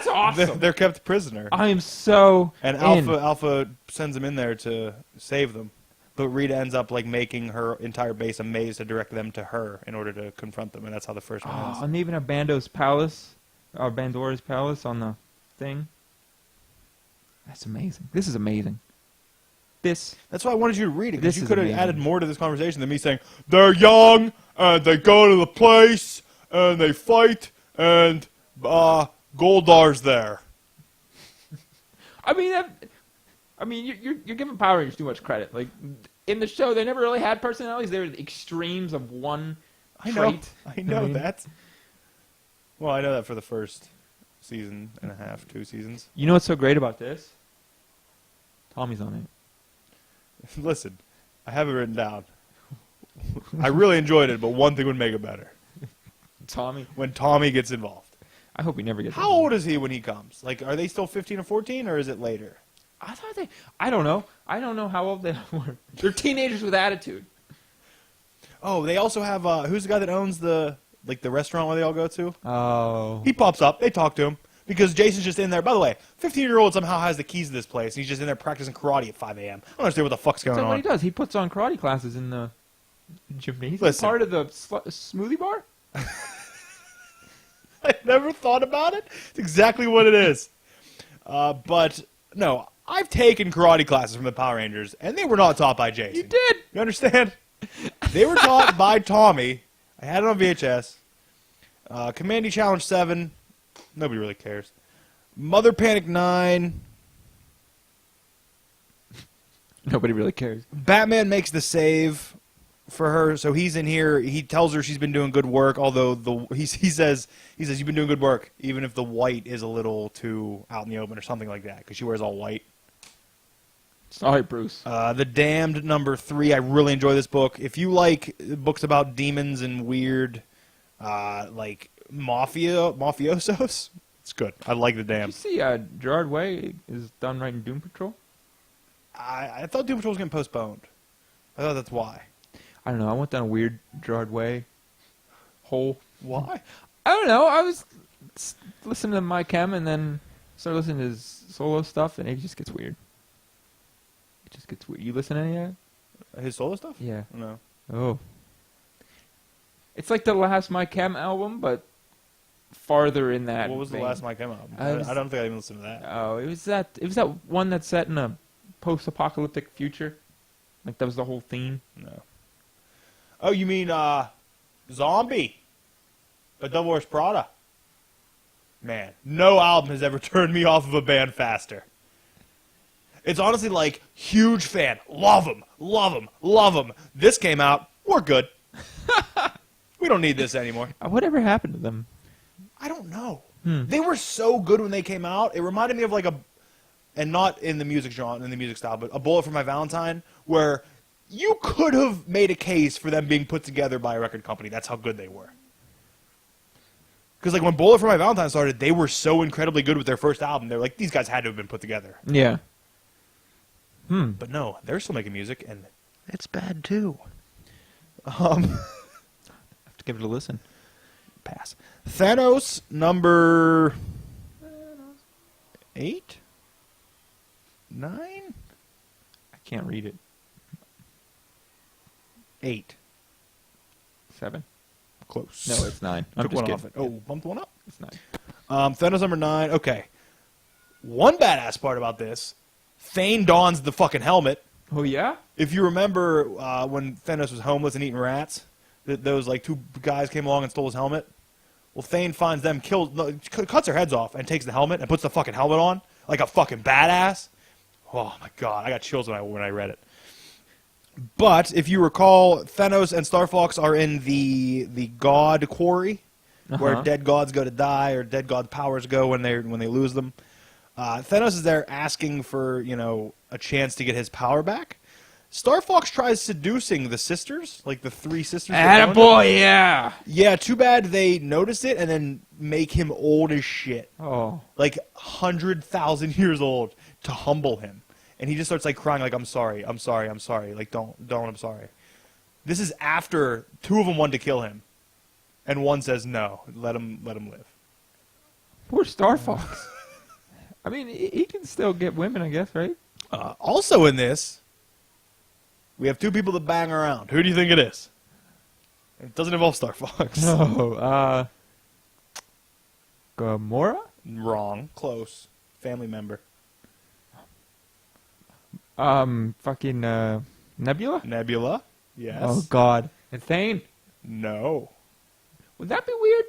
awesome. They're kept prisoner. I am so And in. Alpha sends them in there to save them. But Rita ends up like making her entire base a maze to direct them to her in order to confront them, and that's how the first one ends. And even a Bando's palace, or Bandora's palace on the thing. That's amazing. This is amazing. That's why I wanted you to read it, because This you is could have amazing. added more to this conversation than me saying, they're young, and they go to the place, and they fight, and Goldar's there. I mean, you're giving Power Rangers too much credit. Like in the show, they never really had personalities. They were the extremes of one trait. I know that. Well, I know that for the first season and a half, 2 seasons. You know what's so great about this? Tommy's on it. Listen, I have it written down. I really enjoyed it, but one thing would make it better. Tommy. When Tommy gets involved. I hope he never gets. How old is he when he comes? Like, are they still 15 or 14, or is it later? I don't know. I don't know how old they were. They're teenagers with attitude. Oh, they also have who's the guy that owns the restaurant where they all go to? Oh. He pops up. They talk to him because Jason's just in there. By the way, 15-year-old somehow has the keys to this place. He's just in there practicing karate at 5 a.m. I don't understand what the fuck's going That's what on. he does. He puts on karate classes in the gymnasium. Listen. Part of the smoothie bar. I never thought about it. It's exactly what it is. But no, I've taken karate classes from the Power Rangers, and they were not taught by Jason. You did. You understand? They were taught by Tommy. I had it on VHS. Commandy Challenge 7. Nobody really cares. Mother Panic 9. Nobody really cares. Batman Makes the Save. for her. So he's in here. He tells her she's been doing good work. Although he says you've been doing good work, even if the white is a little too out in the open or something like that, because she wears all white. Sorry, Bruce. The Damned #3. I really enjoy this book. If you like books about demons and weird, like mafiosos, it's good. I like The Damned. Did you see Gerard Way is done writing Doom Patrol? I thought Doom Patrol was getting postponed. I thought that's why. I don't know. I went down a weird Gerard Way hole. Why? I don't know. I was listening to My Chem and then started listening to his solo stuff, and it just gets weird. It just gets weird. You listen to any of that? His solo stuff? Yeah. No. Oh. It's like the last My Chem album, but farther in that. What was the vein. last Mike M album? was- I don't think I even listened to that. Oh, it was that one that's set in a post-apocalyptic future. Like that was the whole theme. No. Oh, you mean Zombie? By Devil Wears Prada. Man, no album has ever turned me off of a band faster. It's honestly like, huge fan. Love them, love them, love them. This came out, we're good. We don't need this anymore. Whatever happened to them? I don't know. They were so good when they came out. It reminded me of like and not in the music genre, in the music style, but A Bullet for My Valentine, where you could have made a case for them being put together by a record company. That's how good they were. Because like when Bullet for My Valentine started, they were so incredibly good with their first album. They're like, these guys had to have been put together. Yeah. But no, they're still making music, and it's bad too. Have to give it a listen. Pass. Thanos number 8, 9, I can't read it. 8. 7. Close. No, it's 9. I'm Took just one kidding. off it. Oh, bumped one up. It's 9. Thanos number 9. Okay. One badass part about this, Thane dons the fucking helmet. Oh yeah? If you remember when Thanos was homeless and eating rats, those like 2 guys came along and stole his helmet. Well, Thane finds them, cuts their heads off, and takes the helmet and puts the fucking helmet on like a fucking badass. Oh my god, I got chills when I read it. But if you recall, Thanos and Star Fox are in the god quarry, where dead gods go to die or dead god powers go when they lose them. Thanos is there asking for a chance to get his power back. Star Fox tries seducing the sisters, like the 3 sisters. Attaboy, yeah! Yeah, too bad they notice it and then make him old as shit. Oh. Like 100,000 years old to humble him. And he just starts like crying like, I'm sorry. Like, don't, I'm sorry. This is after 2 of them wanted to kill him. And one says, no, let him live. Poor Star Fox. I mean, he can still get women, I guess, right? Also in this, we have 2 people that bang around. Who do you think it is? It doesn't involve Star Fox. No, Gamora? Wrong. Close. Family member. Fucking, Nebula? Nebula. Yes. Oh, God. And Thane? No. Would that be weird?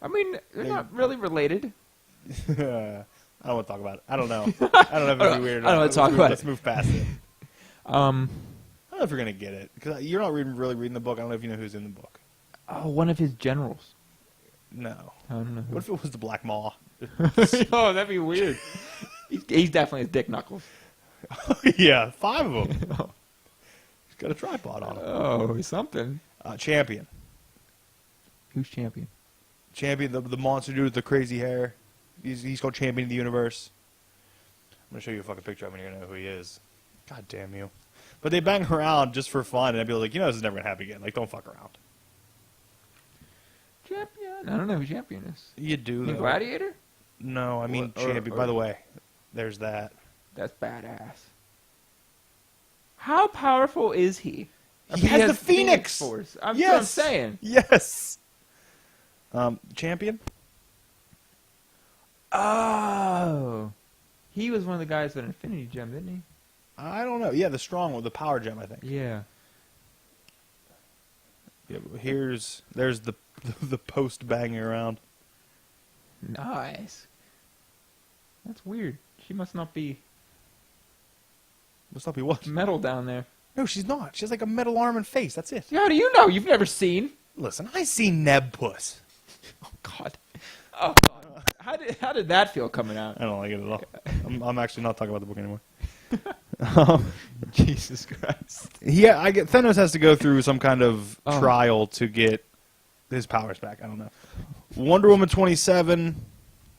I mean, they're not really related. I don't want to talk about it. I don't know. I don't know if it'd be weird. I don't want to talk about it. Let's move past it. I Um, don't know if you're going to get it. Because you're not really reading the book. I don't know if you know who's in the book. oh, one of his generals. No. I don't know. What if it was the Black Maw? Oh, that'd be weird. He's definitely a Dick Knuckles. Yeah, 5 of them. He's got a tripod on him. Oh, something. Champion. Who's champion? Champion, the monster dude with the crazy hair. He's called Champion of the Universe. I'm going to show you a fucking picture of him and you're going to know who he is. God damn you. But they bang around just for fun, and I'd be like, this is never going to happen again. Like, don't fuck around. Champion? I don't know who champion is. You do, You mean though. Gladiator? No, I mean Champion. By the way, there's that. That's badass. How powerful is he? He has the Phoenix Force. That's Yes. what I'm saying. Yes. Champion? Oh. He was one of the guys with an Infinity Gem, didn't he? I don't know. Yeah, the strong one, the power gem, I think. Yeah. Yeah, there's the post banging around. Nice. That's weird. She must not be What's up, he what? metal down there. No, she's not. She has like a metal arm and face. That's it. Yeah, how do you know? You've never seen. Listen, I see Neb Puss. Oh God. Oh God. How did that feel coming out? I don't like it at all. I'm actually not talking about the book anymore. Jesus Christ. Yeah, Thanos has to go through some kind of trial to get his powers back. I don't know. Wonder Woman 27.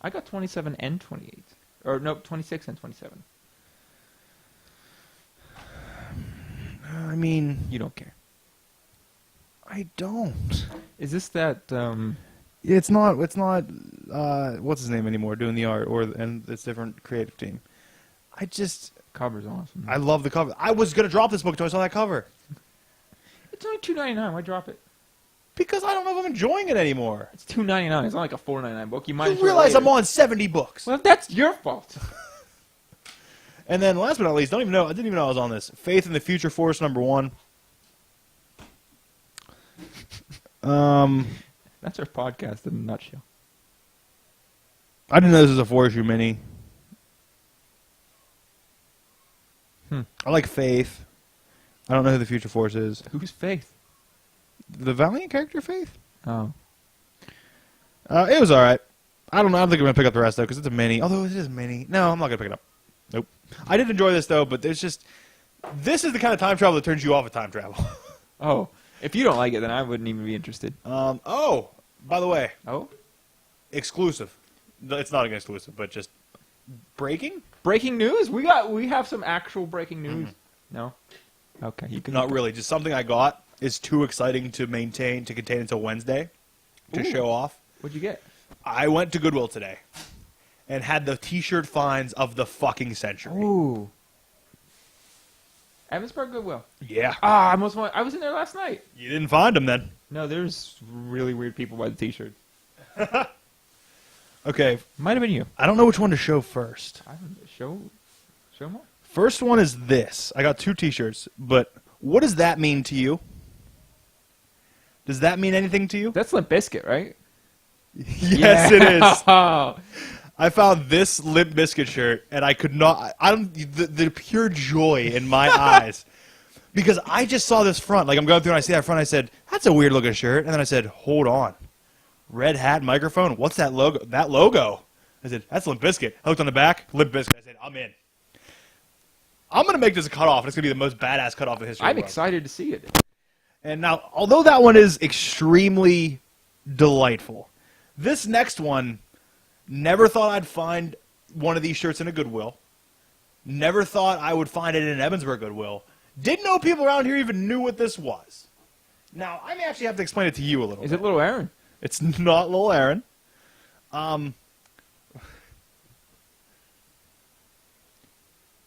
I got 27 and 28. Or no, 26 and 27. I mean, You don't care. I don't. Is this that? It's not. It's not. What's his name anymore? Doing the art, and it's different creative team. Cover's awesome. I love the cover. I was gonna drop this book until I saw that cover It's only $2.99. Why drop it? because I don't know if I'm enjoying it anymore. It's $2.99. It's not like a $4.99 book. You might You realize I'm on 70 books. Well, that's your fault. And then last but not least, I didn't even know I was on this. Faith in the Future Force #1. That's our podcast in a nutshell. I didn't know this was a 4-issue mini. I like Faith. I don't know who the Future Force is. Who's Faith? The Valiant character, Faith? Oh. It was alright. I don't know. I don't think I'm going to pick up the rest, though, because it's a mini. Although it is mini. No, I'm not going to pick it up. Nope. I did enjoy this, though, but there's just... This is the kind of time travel that turns you off of time travel. Oh. If you don't like it, then I wouldn't even be interested. Oh, by the way. Oh? Exclusive. It's not an exclusive, but just... Breaking? Breaking news? We have some actual breaking news. No? Okay. You can Not really. Just something I got is too exciting to contain until Wednesday to Ooh. show off. What'd you get? I went to Goodwill today and had the T-shirt finds of the fucking century. Ooh. Evansburg Goodwill. Yeah. Ah, I was in there last night. You didn't find them then. No, there's really weird people by the T-shirt. Okay. Might have been you. I don't know which one to show first. I don't know. Show more. First one is this. I got 2 T-shirts, but what does that mean to you? Does that mean anything to you? That's Limp Bizkit, right? Yes, it is. Oh. I found this Limp Bizkit shirt, and I could not. I don't. The pure joy in my eyes, because I just saw this front. Like I'm going through, and I see that front. I said, "That's a weird looking shirt," and then I said, "Hold on, red hat, microphone. What's that logo? That logo?" I said, "That's Limp Bizkit." I looked on the back, Limp Bizkit. I said, "I'm in. I'm gonna make this a cutoff. And it's gonna be the most badass cutoff in history." I'm excited to see it. And now, although that one is extremely delightful, this next one, never thought I'd find one of these shirts in a Goodwill. Never thought I would find it in an Evansburg Goodwill. Didn't know people around here even knew what this was. Now, I may actually have to explain it to you a little bit. Is it Little Aaron? It's not Lil Aaron.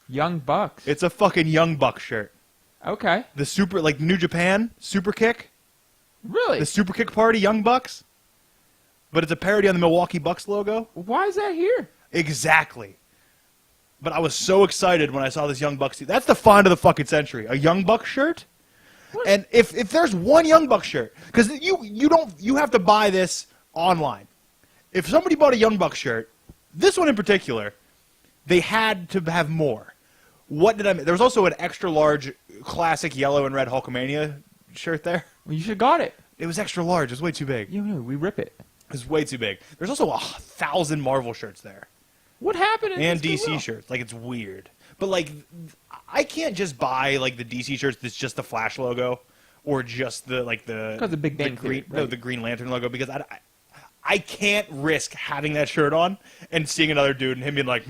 Young Bucks. It's a fucking Young Buck shirt. Okay. The super, like New Japan, Super Kick. Really? The Super Kick Party, Young Bucks. But it's a parody on the Milwaukee Bucks logo. Why is that here? Exactly. But I was so excited when I saw this Young Bucks. That's the find of the fucking century. A Young Buck shirt. What? And if there's one Young Buck shirt, because you have to buy this online. If somebody bought a Young Buck shirt, this one in particular, they had to have more. What did I? There was also an extra large classic yellow and red Hulkamania shirt there. Well, you should have got it. It was extra large. It was way too big. You know, we rip it. It was way too big. There's also 1,000 Marvel shirts there. What happened? And DC shirts. Like, it's weird. But, like, I can't just buy, like, the DC shirts that's just the Flash logo or just the, like, the... Because the Big Bang Theory, Theory, right? No, the Green Lantern logo, because I can't risk having that shirt on and seeing another dude and him being like,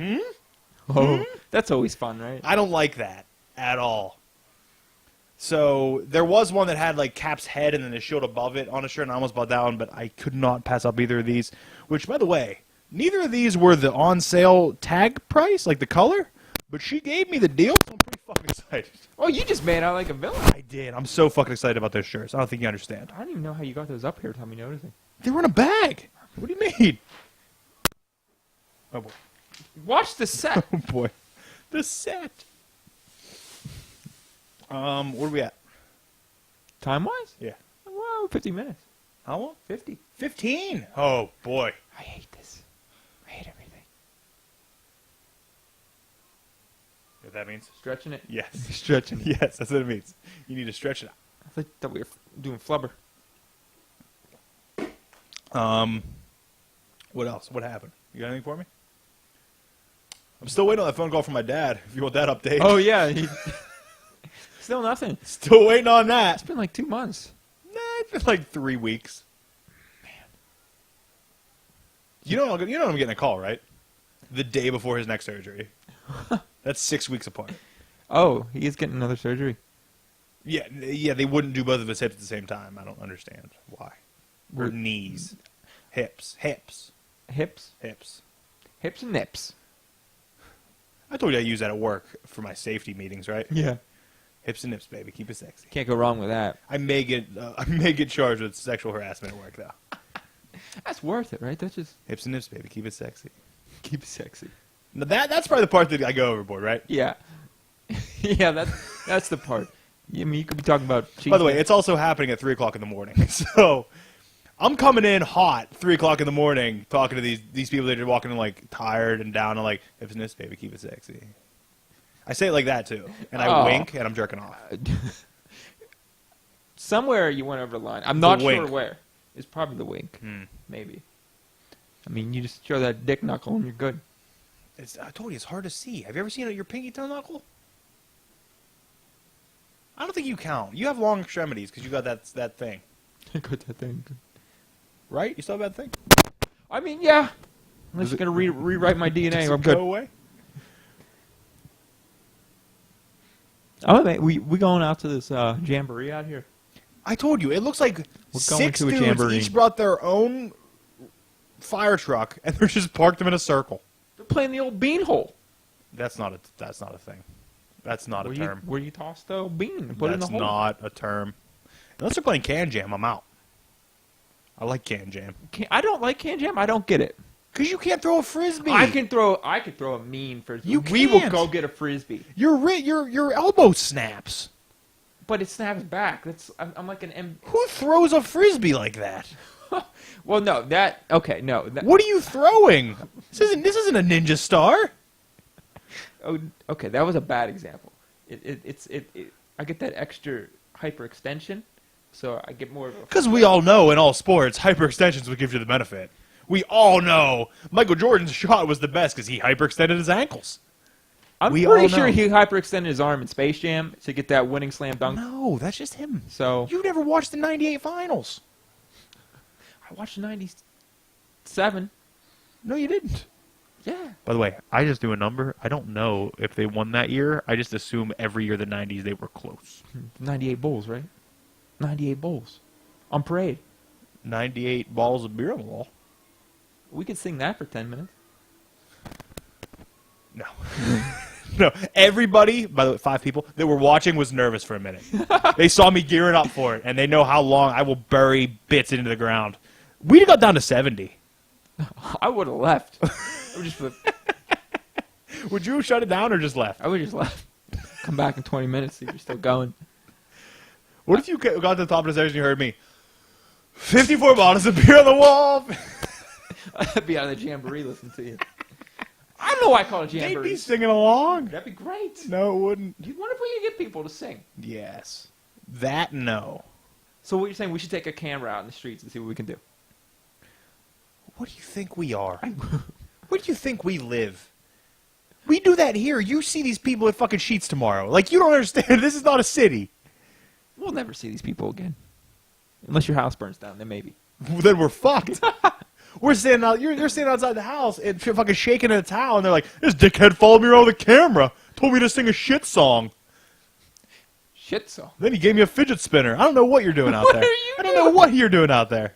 Oh, that's always fun, right? I don't like that at all. So there was one that had like Cap's head and then the shield above it on a shirt, and I almost bought that one, but I could not pass up either of these. Which, by the way, neither of these were the on-sale tag price, like the color, but she gave me the deal, so I'm pretty fucking excited. Oh, you just made out like a villain. I did. I'm so fucking excited about those shirts. I don't think you understand. I don't even know how you got those up here without me noticing. They were in a bag. What do you mean? Oh, boy. Watch the set. Oh, boy. The set. Where are we at? Time-wise? Yeah. Well, 50 minutes. How long? 50. 15. Oh, boy. I hate this. I hate everything. Yeah, that means? Stretching it? Yes. Stretching it. Yes, that's what it means. You need to stretch it I thought we were doing flubber. out. What else? What happened? You got anything for me? I'm still waiting on that phone call from my dad, if you want that update. Oh, yeah. Still nothing. Still waiting on that. It's been like 2 months. Nah, it's been like 3 weeks. Man. You know I'm getting a call, right? The day before his neck surgery. That's 6 weeks apart. Oh, he is getting another surgery. Yeah, they wouldn't do both of his hips at the same time. I don't understand why. Or knees. Hips. Hips? Hips. Hips and nips. I told you I use that at work for my safety meetings, right? Yeah. Hips and nips, baby. Keep it sexy. Can't go wrong with that. I may get charged with sexual harassment at work, though. That's worth it, right? That's just... Hips and nips, baby. Keep it sexy. Keep it sexy. Now that's probably the part that I go overboard, right? Yeah. Yeah, that's the part. I mean, you could be talking about cheese. By the way, it's also happening at 3 o'clock in the morning. So I'm coming in hot 3 o'clock in the morning talking to these people that are walking in like tired and down and like, hips and nips, baby, keep it sexy. I say it like that too. And I wink and I'm jerking off. Somewhere you went over the line. I'm not sure wink. where. It's probably the wink. Maybe. I mean, you just show that dick knuckle and you're good. I told you, it's hard to see. Have you ever seen your pinky toe knuckle? I don't think you count. You have long extremities because you got that thing. I got that thing. Right? You still have that thing? I mean, yeah. Unless you're going to rewrite my DNA, Does I'm it good. go away? Oh, man, we going out to this jamboree out here? I told you, it looks like We're going 6 to a dudes jamboree. each brought their own fire truck and they're just parked them in a circle. They're playing the old bean hole. That's not a thing. That's not a term. Where you toss the old bean and put it in the That's hole. not a term. Unless they're playing can jam, I'm out. I like can jam. I don't like can jam. I don't get it. Because you can't throw a frisbee. I could throw a mean frisbee. You We will can't. go get a frisbee. Your elbow snaps. But it snaps back. I'm like an Who throws a frisbee like that? Well, no, that okay, no. What are you throwing? This isn't a ninja star. Oh, okay, that was a bad example. I get that extra hyperextension, so I get more of a... Because we all know in all sports, hyperextensions would give you the benefit. We all know Michael Jordan's shot was the best because he hyperextended his ankles. I'm We all pretty sure know. he hyperextended his arm in Space Jam to get that winning slam dunk. No, that's just him. So You never watched the '98 finals. I watched '97. No, you didn't. Yeah. By the way, I just do a number. I don't know if they won that year. I just assume every year the '90s they were close. 98 Bulls, right? 98 Bulls. On parade. 98 balls of beer on the wall. We could sing that for 10 minutes. No. No. Everybody, by the way, 5 people that were watching was nervous for a minute. They saw me gearing up for it, and they know how long I will bury bits into the ground. We got down to 70. I would have left. I would just Would you have shut it down or just left? I would just left. Come back in 20 minutes, see if you're still going. What if you got to the top of the stairs and you heard me? 54 bottles of beer on the wall. I'd be out of the jamboree listening to you. I don't know why I call it They'd jamboree. be singing along. That'd be great. No, it wouldn't. What if we could get people to sing? Yes. That, no. So what you're saying, we should take a camera out in the streets and see what we can do. What do you think we are? Where do you think we live? We do that here. You see these people at fucking Sheets tomorrow. Like, you don't understand. This is not a city. We'll never see these people again. Unless your house burns down, then maybe. Then we're fucked. We're standing out. You're standing outside the house and fucking shaking in a towel, and they're like, "This dickhead followed me around with a camera. Told me to sing a shit song. Shit song. Then he gave me a fidget spinner. I don't know what you're doing out What there. are you I don't know what you're doing out there."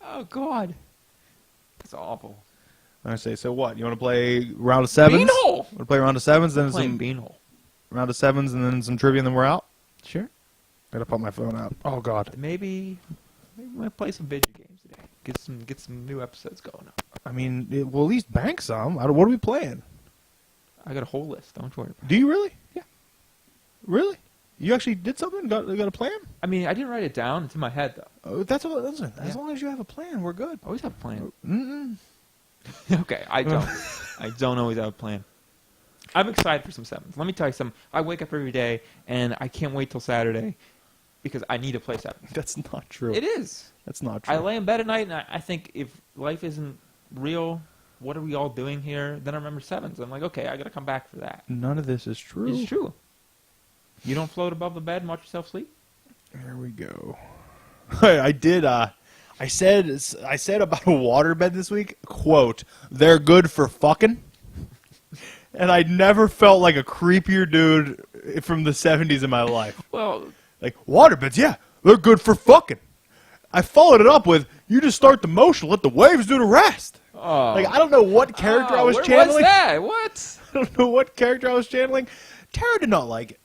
Oh, God. That's awful. I say, so what? You want to play round of sevens? Beanhole! Want to play round of sevens, then Playing some beanhole. round of sevens, and then some trivia, and then we're out? Sure. Gotta put my phone out. Oh, God. Maybe we might play some video games today. Get some new episodes going on. I mean, we'll at least bank some. What are we playing? I got a whole list. Don't worry about it. Do you really? Yeah. Really? You actually did something? Got a plan? I mean, I didn't write it down. It's in my head, though. Oh, that's all. Listen, as Yeah. long as you have a plan, we're good. I always have a plan. Mm-mm. Okay, I don't. I don't always have a plan. I'm excited for some sevens. Let me tell you something. I wake up every day, and I can't wait till Saturday because I need to play sevens. That's not true. It is. That's not true. I lay in bed at night, and I think if life isn't real, what are we all doing here? Then I remember sevens. I'm like, okay, I got to come back for that. None of this is true. It's true. You don't float above the bed and watch yourself sleep? There we go. I did. I said about a waterbed this week. Quote: "They're good for fucking." And I never felt like a creepier dude from the '70s in my life. Well, Like waterbeds, yeah, they're good for fucking. I followed it up with, "You just start the motion, let the waves do the rest." Like I don't know what character I was where channeling. was that? What? I don't know what character I was channeling. Tara did not like it.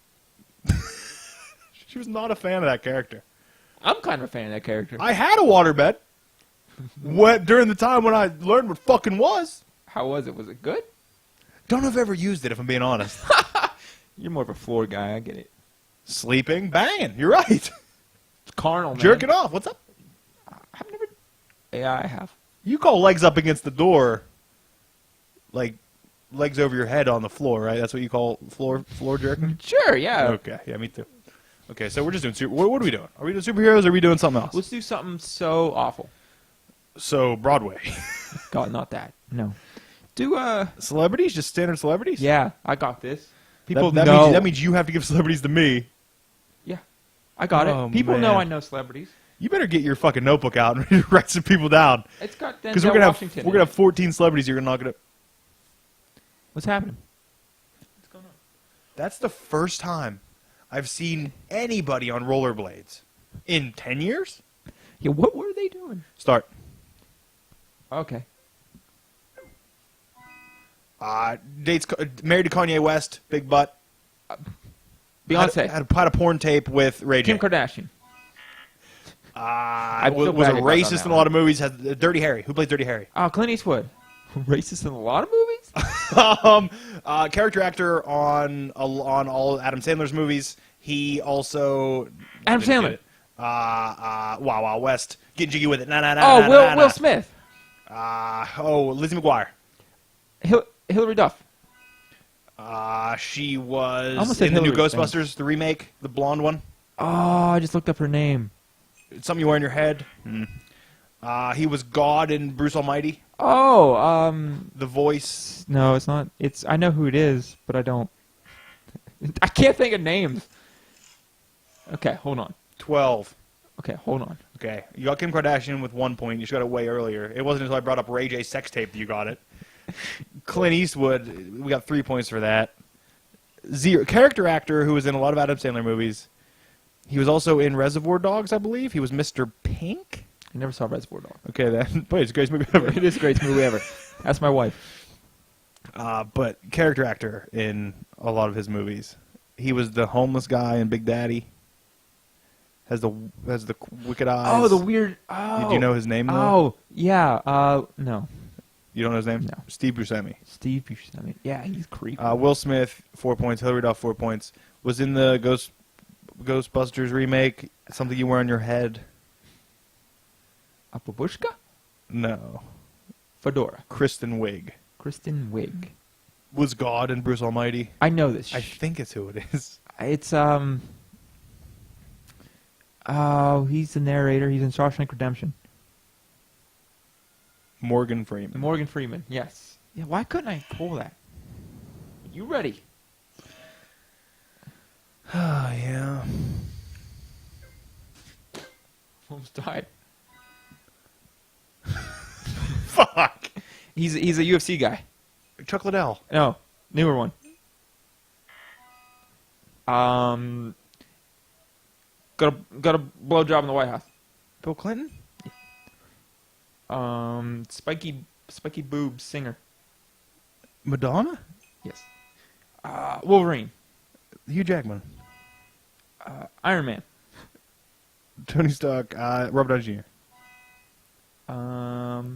She was not a fan of that character. I'm kind of a fan of that character. I had a waterbed during the time when I learned what fucking was. How was it? Was it good? Don't know if I've ever used it, if I'm being honest. You're more of a floor guy. I get it. Sleeping, banging. You're right. It's carnal, man. Jerking off. What's up? I've never... Yeah, I have. You call legs up against the door, like legs over your head on the floor, right? That's what you call floor jerking? Sure, yeah. Okay, yeah, me too. Okay, so we're just doing what are we doing? Are we doing superheroes or are we doing something else? Let's do something so awful. So, Broadway. God, not that. No. Do, Celebrities? Just standard celebrities? Yeah, I got this. People that know. that means you have to give celebrities to me. Yeah, I got Oh, it. People man. know I know celebrities. You better get your fucking notebook out and write some people down. It's got Because Denzel Washington. we're gonna have 14 celebrities. You're not gonna. What's happening? What's going on? That's the first time I've seen anybody on rollerblades in 10 years. Yeah, what were they doing? Start. Okay. Dates married to Kanye West, big butt. Beyonce. Had a porn tape with Ray J. Kim Kardashian. Was a racist in a lot of movies. Has Dirty Harry. Who plays Dirty Harry? Oh, Clint Eastwood. Racist in a lot of movies? Character actor on all Adam Sandler's movies. He also Adam Sandler. Wow Wow West. Get jiggy with it. Will Smith. Lizzie McGuire. Hillary Duff. She was almost in said the new Hillary Ghostbusters, the remake, the blonde one. Oh, I just looked up her name. It's something you wear in your head. He was God in Bruce Almighty. Oh, The voice. no, it's not. I know who it is, but I don't. I can't think of names. Okay, hold on. 12. Okay, hold on. Okay, you got Kim Kardashian with 1 point. You should got it way earlier. It wasn't until I brought up Ray J sex tape that you got it. Clint Eastwood, we got 3 points for that. 0. Character actor who was in a lot of Adam Sandler movies. He was also in Reservoir Dogs, I believe. He was Mr. Pink. I never saw Reservoir Dogs. Okay, then. But it's the greatest movie ever. It is the greatest movie ever. That's my wife. But character actor in a lot of his movies. He was the homeless guy in Big Daddy. Has the wicked eyes. Oh, the weird. Oh. Do you know his name, though? Oh, yeah. No. You don't know his name? No. Steve Buscemi. Steve Buscemi. Yeah, he's creepy. Will Smith, 4 points. Hillary Duff, 4 points. Was in the Ghostbusters remake. Something you wear on your head. A babushka? No. Fedora. Kristen Wiig. Kristen Wiig. Was God in Bruce Almighty. I know this. I think it's who it is. It's Oh, he's the narrator. He's in Shawshank Redemption. Morgan Freeman. Morgan Freeman. Yes. Yeah. Why couldn't I pull that? You ready? Oh, yeah. Almost died. Fuck. He's a UFC guy. Chuck Liddell. No, newer one. Got a blowjob in the White House. Bill Clinton? Spiky boobs singer. Madonna? Yes. Wolverine. Hugh Jackman. Iron Man. Tony Stark. Robert Downey Jr.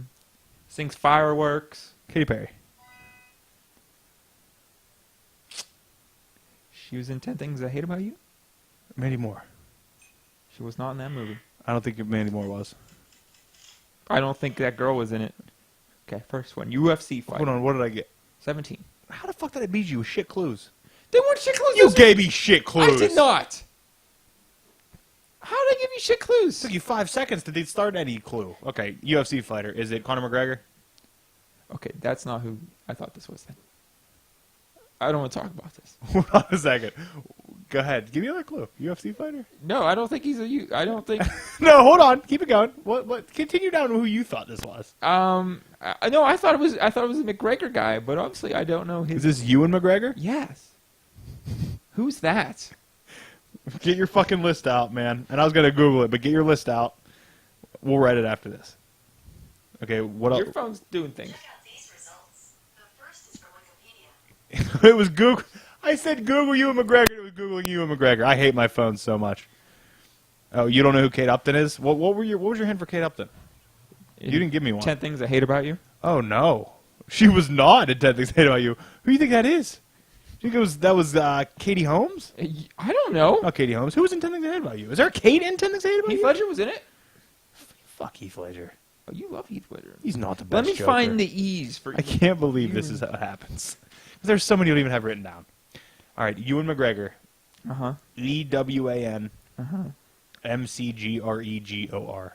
Sings fireworks. Katy Perry. She was in 10 Things I Hate About You. Mandy Moore. She was not in that movie. I don't think Mandy Moore was. I don't think that girl was in it. Okay, first one. UFC fight. Hold on, what did I get? 17. How the fuck did I beat you with shit clues? They weren't shit clues. You gave me shit clues. I did not. How did I give you shit clues? It took you 5 seconds to start any clue. Okay, UFC fighter. Is it Conor McGregor? Okay, that's not who I thought this was then. I don't want to talk about this. Hold on a second. Go ahead. Give me another clue. UFC fighter? No, I don't think he's I don't think. No, hold on. Keep it going. What? Continue down to who you thought this was. No, I thought it was a McGregor guy, but obviously I don't know his. Is this Ewan McGregor? Yes. Who's that? Get your fucking list out, man. And I was gonna Google it, but get your list out. We'll write it after this. Okay. What else? Your phone's doing things. Check out these results. The first is from Wikipedia. It was Google. I said Google Ewan McGregor. It was Googling Ewan McGregor. I hate my phone so much. Oh, you don't know who Kate Upton is? What was your hint for Kate Upton? You didn't give me one. 10 Things I Hate About You. Oh no, she was not in 10 Things I Hate About You. Who do you think that is? You think that was Katie Holmes? I don't know. Not Katie Holmes. Who was in 10 Things I Hate About You? Is there a Kate in 10 Things I Hate About Heath You? Ledger was in it. Fuck Heath Ledger. Oh, you love Heath Ledger. He's not the best Let me Joker. find the E's for you. I can't believe this is how it happens. There's so many you don't even have written down. All right, Ewan McGregor. Uh-huh. EWAN. Uh-huh. MCGREGOR.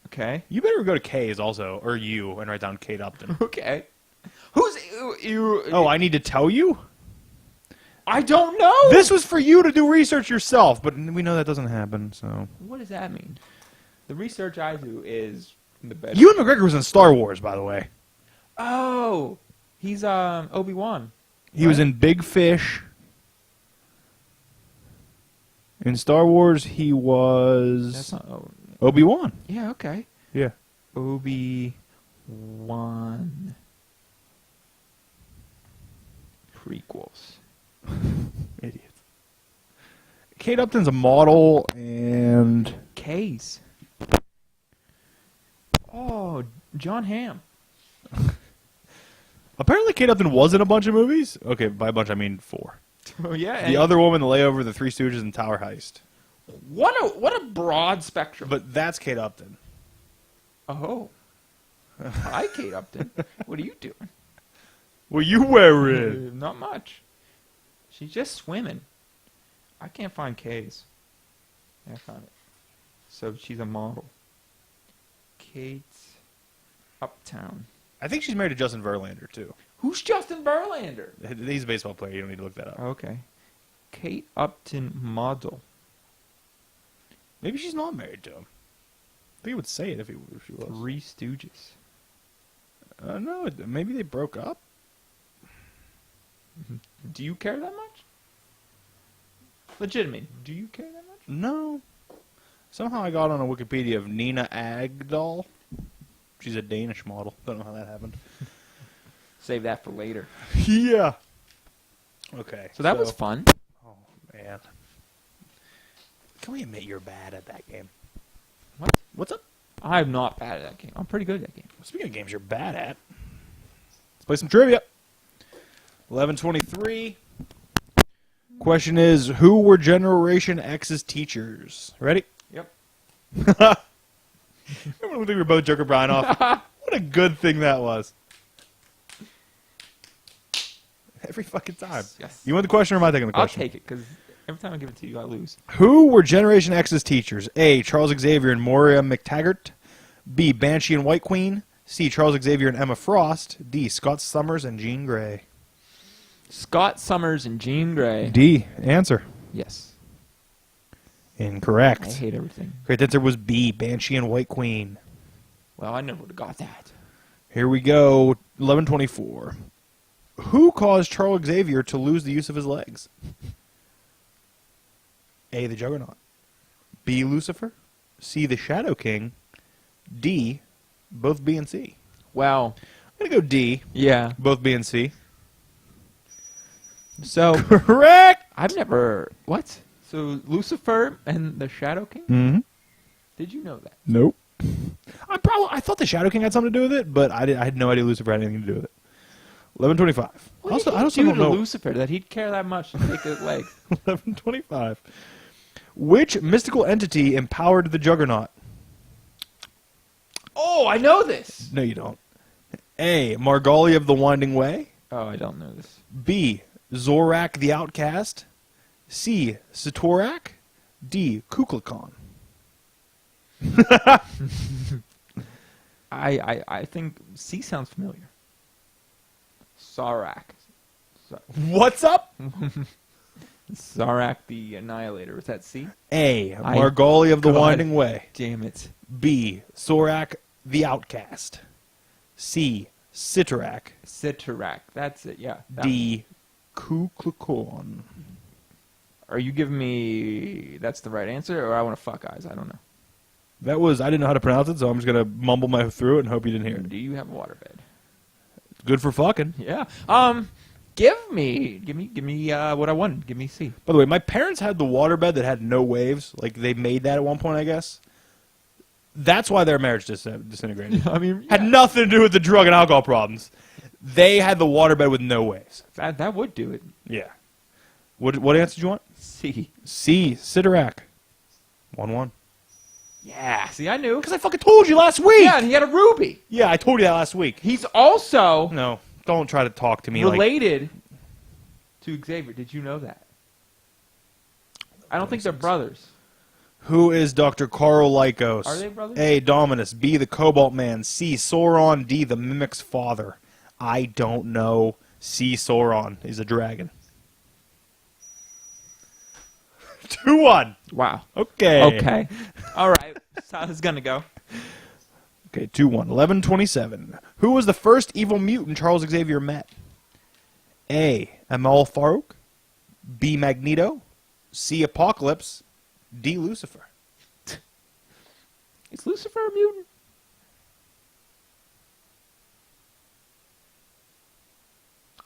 Okay. You better go to K's also, or you, and write down Kate Upton. Okay. Who's you? Oh, I need to tell you? I don't know. This was for you to do research yourself, but we know that doesn't happen, so. What does that mean? The research I do is in the bed. Ewan McGregor was in Star Wars, by the way. Oh, he's Obi-Wan. He was in Big Fish. In Star Wars, he That's was not. Obi-Wan. Yeah. Okay. Yeah. Obi-Wan prequels. Idiots. Kate Upton's a model, and K's. Oh, John Hamm. apparently Kate Upton was in a bunch of movies. Okay, by a bunch I mean 4. Oh yeah. The Other Woman, The Layover, The Three Stooges, and Tower Heist. What a broad spectrum. But that's Kate Upton. Oh. Hi, Kate Upton. What are you doing? What you wearing? Not much. She's just swimming. I can't find K's. I found it. So she's a model. Kate Uptown. I think she's married to Justin Verlander, too. Who's Justin Verlander? He's a baseball player. You don't need to look that up. Okay. Kate Upton model. Maybe she's not married to him. I think he would say it if she was. Three Stooges. No, maybe they broke up. Do you care that much? Legitimately, do you care that much? No. Somehow I got on a Wikipedia of Nina Agdal. She's a Danish model. Don't know how that happened. Save that for later. Yeah. Okay. So that was fun. Oh, man. Can we admit you're bad at that game? What? What's up? I'm not bad at that game. I'm pretty good at that game. Speaking of games you're bad at, let's play some trivia. 11:23. Question is, who were Generation X's teachers? Ready? Yep. Remember when we were both Joker Brian off? What a good thing that was. Every fucking time. Yes. You want the question or am I taking the I'll question? take it, because every time I give it to you, I lose. Who were Generation X's teachers? A. Charles Xavier and Moira McTaggart. B. Banshee and White Queen. C. Charles Xavier and Emma Frost. D. Scott Summers and Jean Grey. Scott Summers and Jean Grey. D. Answer. Yes. Incorrect. I hate everything. Correct answer was B. Banshee and White Queen. Well, I never would have got that. Here we go. 11:24. Who caused Charles Xavier to lose the use of his legs? A. The Juggernaut. B. Lucifer. C. The Shadow King. D. Both B and C. Well, I'm going to go D. yeah. Both B and C. So, Correct! I've never... What? So, Lucifer and the Shadow King? Mm-hmm. Did you know that? Nope. I thought the Shadow King had something to do with it, but I had no idea Lucifer had anything to do with it. 11:25. What Also, did I he also do don't to know. Lucifer that he'd care that much to take his legs? 11:25. Which mystical entity empowered the Juggernaut? Oh, I know this! No, you don't. A. Margali of the Winding Way. Oh, I don't know this. B. Zorak the Outcast. C. Satorak. D. Kukulkan. I think C sounds familiar. Sarak. What's up? Sarak the Annihilator. Was that C? A. Margali of the God Winding Way. Damn it. B. Zorak the Outcast. C. Sitarak. Sitarak. That's it, yeah. D. Kukulkan. Are you giving me that's the right answer, or I want to fuck eyes? I don't know. That was, I didn't know how to pronounce it, so I'm just going to mumble my through it and hope you didn't hear it. Do you have a waterbed? Good for fucking. Yeah. Give me what I wanted. Give me C. By the way, my parents had the waterbed that had no waves. Like, they made that at one point, I guess. That's why their marriage disintegrated. I mean, Had nothing to do with the drug and alcohol problems. They had the waterbed with no waves. that would do it. Yeah. What answer did you want? C. C. Sitarak. 1-1. Yeah. See, I knew. Because I fucking told you last week. Yeah, and he had a ruby. Yeah, I told you that last week. He's also No, don't try to talk to me related to Xavier. Did you know that? I don't think they're brothers. Who is Dr. Carl Lycos? Are they brothers? A. Dominus. B. The Cobalt Man. C. Sauron. D. The Mimic's father. I don't know. C. Sauron is a dragon. 2-1. Wow. Okay. Okay. All right. That's how this is gonna go. Okay, 2-1. 11:27. Who was the first evil mutant Charles Xavier met? A. Amal Farouk. B. Magneto. C. Apocalypse. D. Lucifer. Is Lucifer a mutant?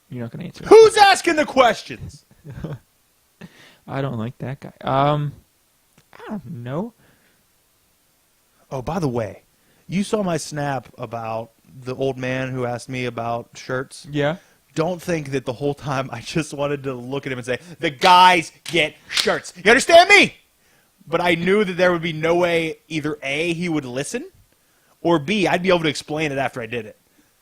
You're not gonna answer. Who's asking the questions? I don't like that guy. I don't know. Oh, by the way, you saw my snap about the old man who asked me about shirts. Yeah. Don't think that the whole time I just wanted to look at him and say, the guys get shirts. You understand me? But I knew that there would be no way either A, he would listen, or B, I'd be able to explain it after I did it.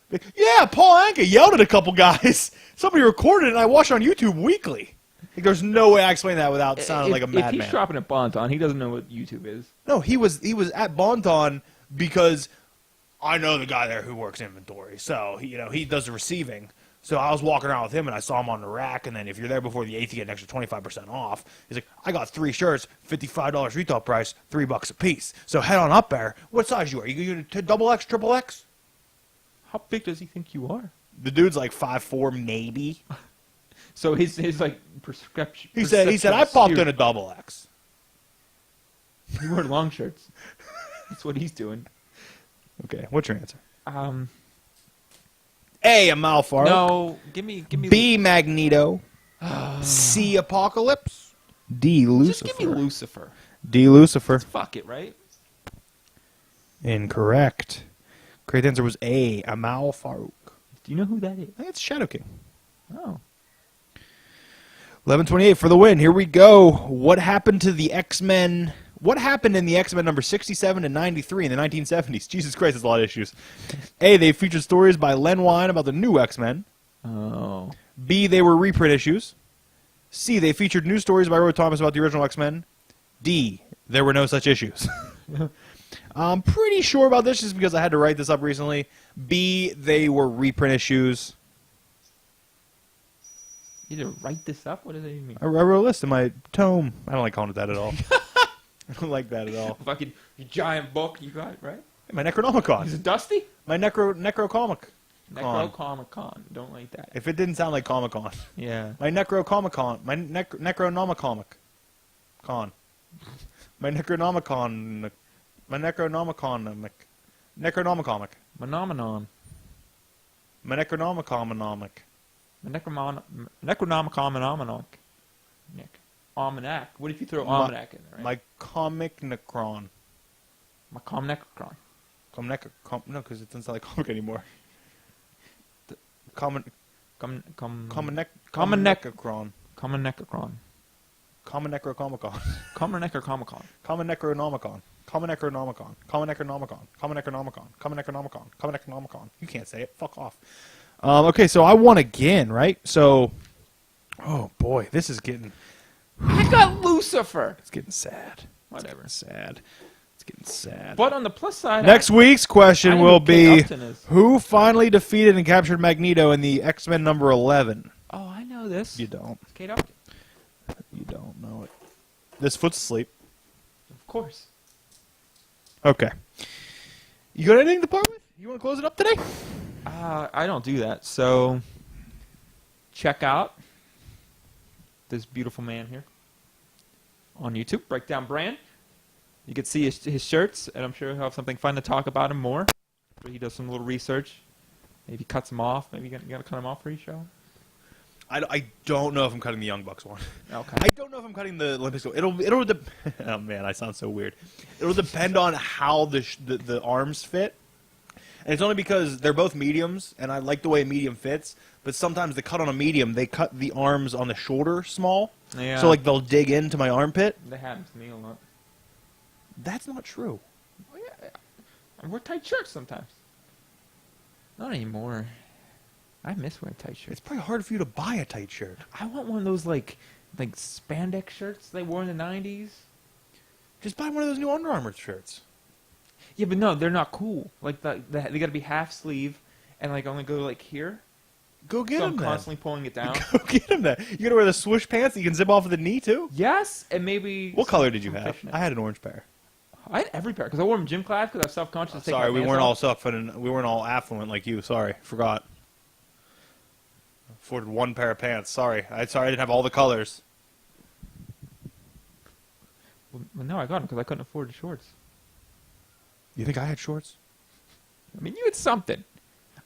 Like, yeah, Paul Anka yelled at a couple guys. Somebody recorded it and I watch it on YouTube weekly. Like, there's no way I explain that without sounding like a madman. If he's shopping at Bonton, he doesn't know what YouTube is. No, he was at Bonton because I know the guy there who works inventory. So, he does the receiving. So I was walking around with him, and I saw him on the rack, and then if you're there before the 8th, you get an extra 25% off. He's like, I got 3 shirts, $55 retail price, $3 a piece. So head on up there. What size you are? You going to double X, triple X? How big does he think you are? The dude's like 5'4", maybe. So his like prescription. He said, I popped in a double X. You wear long shirts. That's what he's doing. Okay, what's your answer? A. Amal Farouk. No, give me. B. Magneto. C. Apocalypse. D. Lucifer. Just give me Lucifer. D. Lucifer. Fuck it, right? Incorrect. Correct answer was A. Amal Farouk. Do you know who that is? I think it's Shadow King. Oh. 11:28 for the win. Here we go. What happened to the X-Men? What happened in the X-Men number 67 and 93 in the 1970s? Jesus Christ, there's a lot of issues. A. They featured stories by Len Wein about the new X-Men. Oh. B. They were reprint issues. C. They featured new stories by Roy Thomas about the original X-Men. D. There were no such issues. I'm pretty sure about this just because I had to write this up recently. B. They were reprint issues. You need to write this up? What does that even mean? I wrote a list in my tome. I don't like calling it that at all. I don't like that at all. Fucking giant book you got, right? My Necronomicon. Is it Dusty? My Necrocomic. Necrocomic-Con. Don't like that. If it didn't sound like Comic Con. Yeah. My Necrocomic-Con. My Necronomicon. Con. My Necronomicon. My Necronomicon. Necronomicomic. Phenomenon. My Necronomicomic. Necronomicon. Nick. Almanac. What if you throw almanac in there, right? My Comic Necron. My Comnecron. No, because it doesn't sound like comic anymore. Common Necrocron. Common Necrocron. Common Necrocron. Common Necrocomicon. Common Necrocomicon. Common Necronomicon. Common Necronomicon. Common Necronomicon. Common Necronomicon. Common Necronomicon. Common Necronomicon. You can't say it. Fuck off. Okay, so I won again, right? So, oh boy, this is getting I got Lucifer. it's getting sad. Whatever. It's sad. It's getting sad. But on the plus side, Next week's I question know will who Kate be Upton is. who finally defeated and captured Magneto in the X-Men number 11. Oh, I know this. You don't. Kate Upton. You don't know it. This foot's asleep. Of course. Okay. You got anything to part with? You want to close it up today? I don't do that. So, check out this beautiful man here on YouTube, Breakdown Brand. You can see his shirts, and I'm sure he'll have something fun to talk about him more. After he does some little research. Maybe cuts him off. Maybe you got to cut him off for each show. I don't know if I'm cutting the Young Bucks one. Okay. I don't know if I'm cutting the Olympics one. It'll oh man, I sound so weird. It'll depend on how the arms fit. And it's only because they're both mediums, and I like the way a medium fits. But sometimes they cut on a medium, they cut the arms on the shoulder small. Yeah. So like they'll dig into my armpit. That happens to me a lot. That's not true. Oh, yeah. I wear tight shirts sometimes. Not anymore. I miss wearing tight shirts. It's probably hard for you to buy a tight shirt. I want one of those like spandex shirts they wore in the 90s. Just buy one of those new Under Armour shirts. Yeah, but no, they're not cool. Like they got to be half sleeve and like only go like here. Go get So them I'm then. constantly pulling it down. Go get them then. You gotta wear the swoosh pants that you can zip off of the knee too? Yes, and maybe. What color did you some have? fishnet. I had an orange pair. I had every pair because I wore them in gym class because I was self-conscious. to take Sorry, my we pants weren't off. we weren't all affluent like you. Sorry, forgot. Afforded one pair of pants. Sorry, I didn't have all the colors. Well, no, I got them because I couldn't afford the shorts. You think I had shorts? I mean, you had something.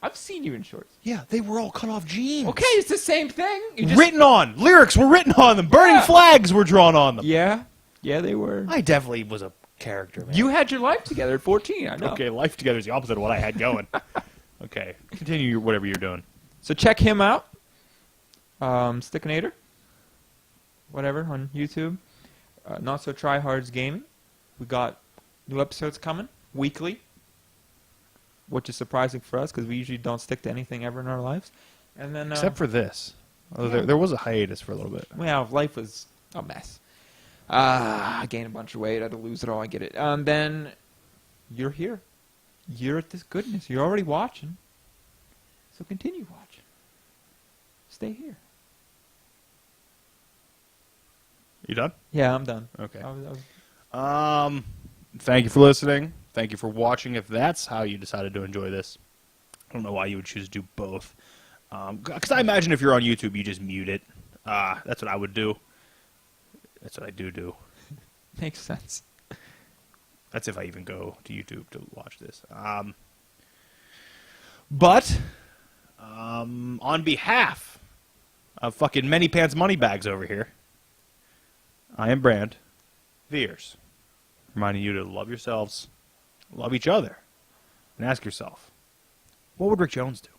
I've seen you in shorts. Yeah, they were all cut off jeans. Okay, it's the same thing. You just... Written on lyrics were written on them. Burning Yeah. flags were drawn on them. Yeah, they were. I definitely was a character, man. You had your life together at 14. I know. Okay, life together is the opposite of what I had going. Okay, continue whatever you're doing. So check him out. Stickinator. Whatever on YouTube. Not So Tryhards Gaming. We got new episodes coming weekly, which is surprising for us because we usually don't stick to anything ever in our lives. And then Except for this. Oh, yeah. there was a hiatus for a little bit. well, life was a mess. I gained a bunch of weight. I had to lose it all. I get it. Then you're here. You're at this goodness. You're already watching. So continue watching. Stay here. You done? Yeah, I'm done. Okay. I was- Thank you for listening. Thank you for watching. If that's how you decided to enjoy this, I don't know why you would choose to do both. Because I imagine if you're on YouTube, you just mute it. That's what I would do. That's what I do. Makes sense. That's if I even go to YouTube to watch this. But on behalf of fucking Many Pants Moneybags over here, I am Brand Veers, reminding you to love yourselves, love each other, and ask yourself, what would Rick Jones do?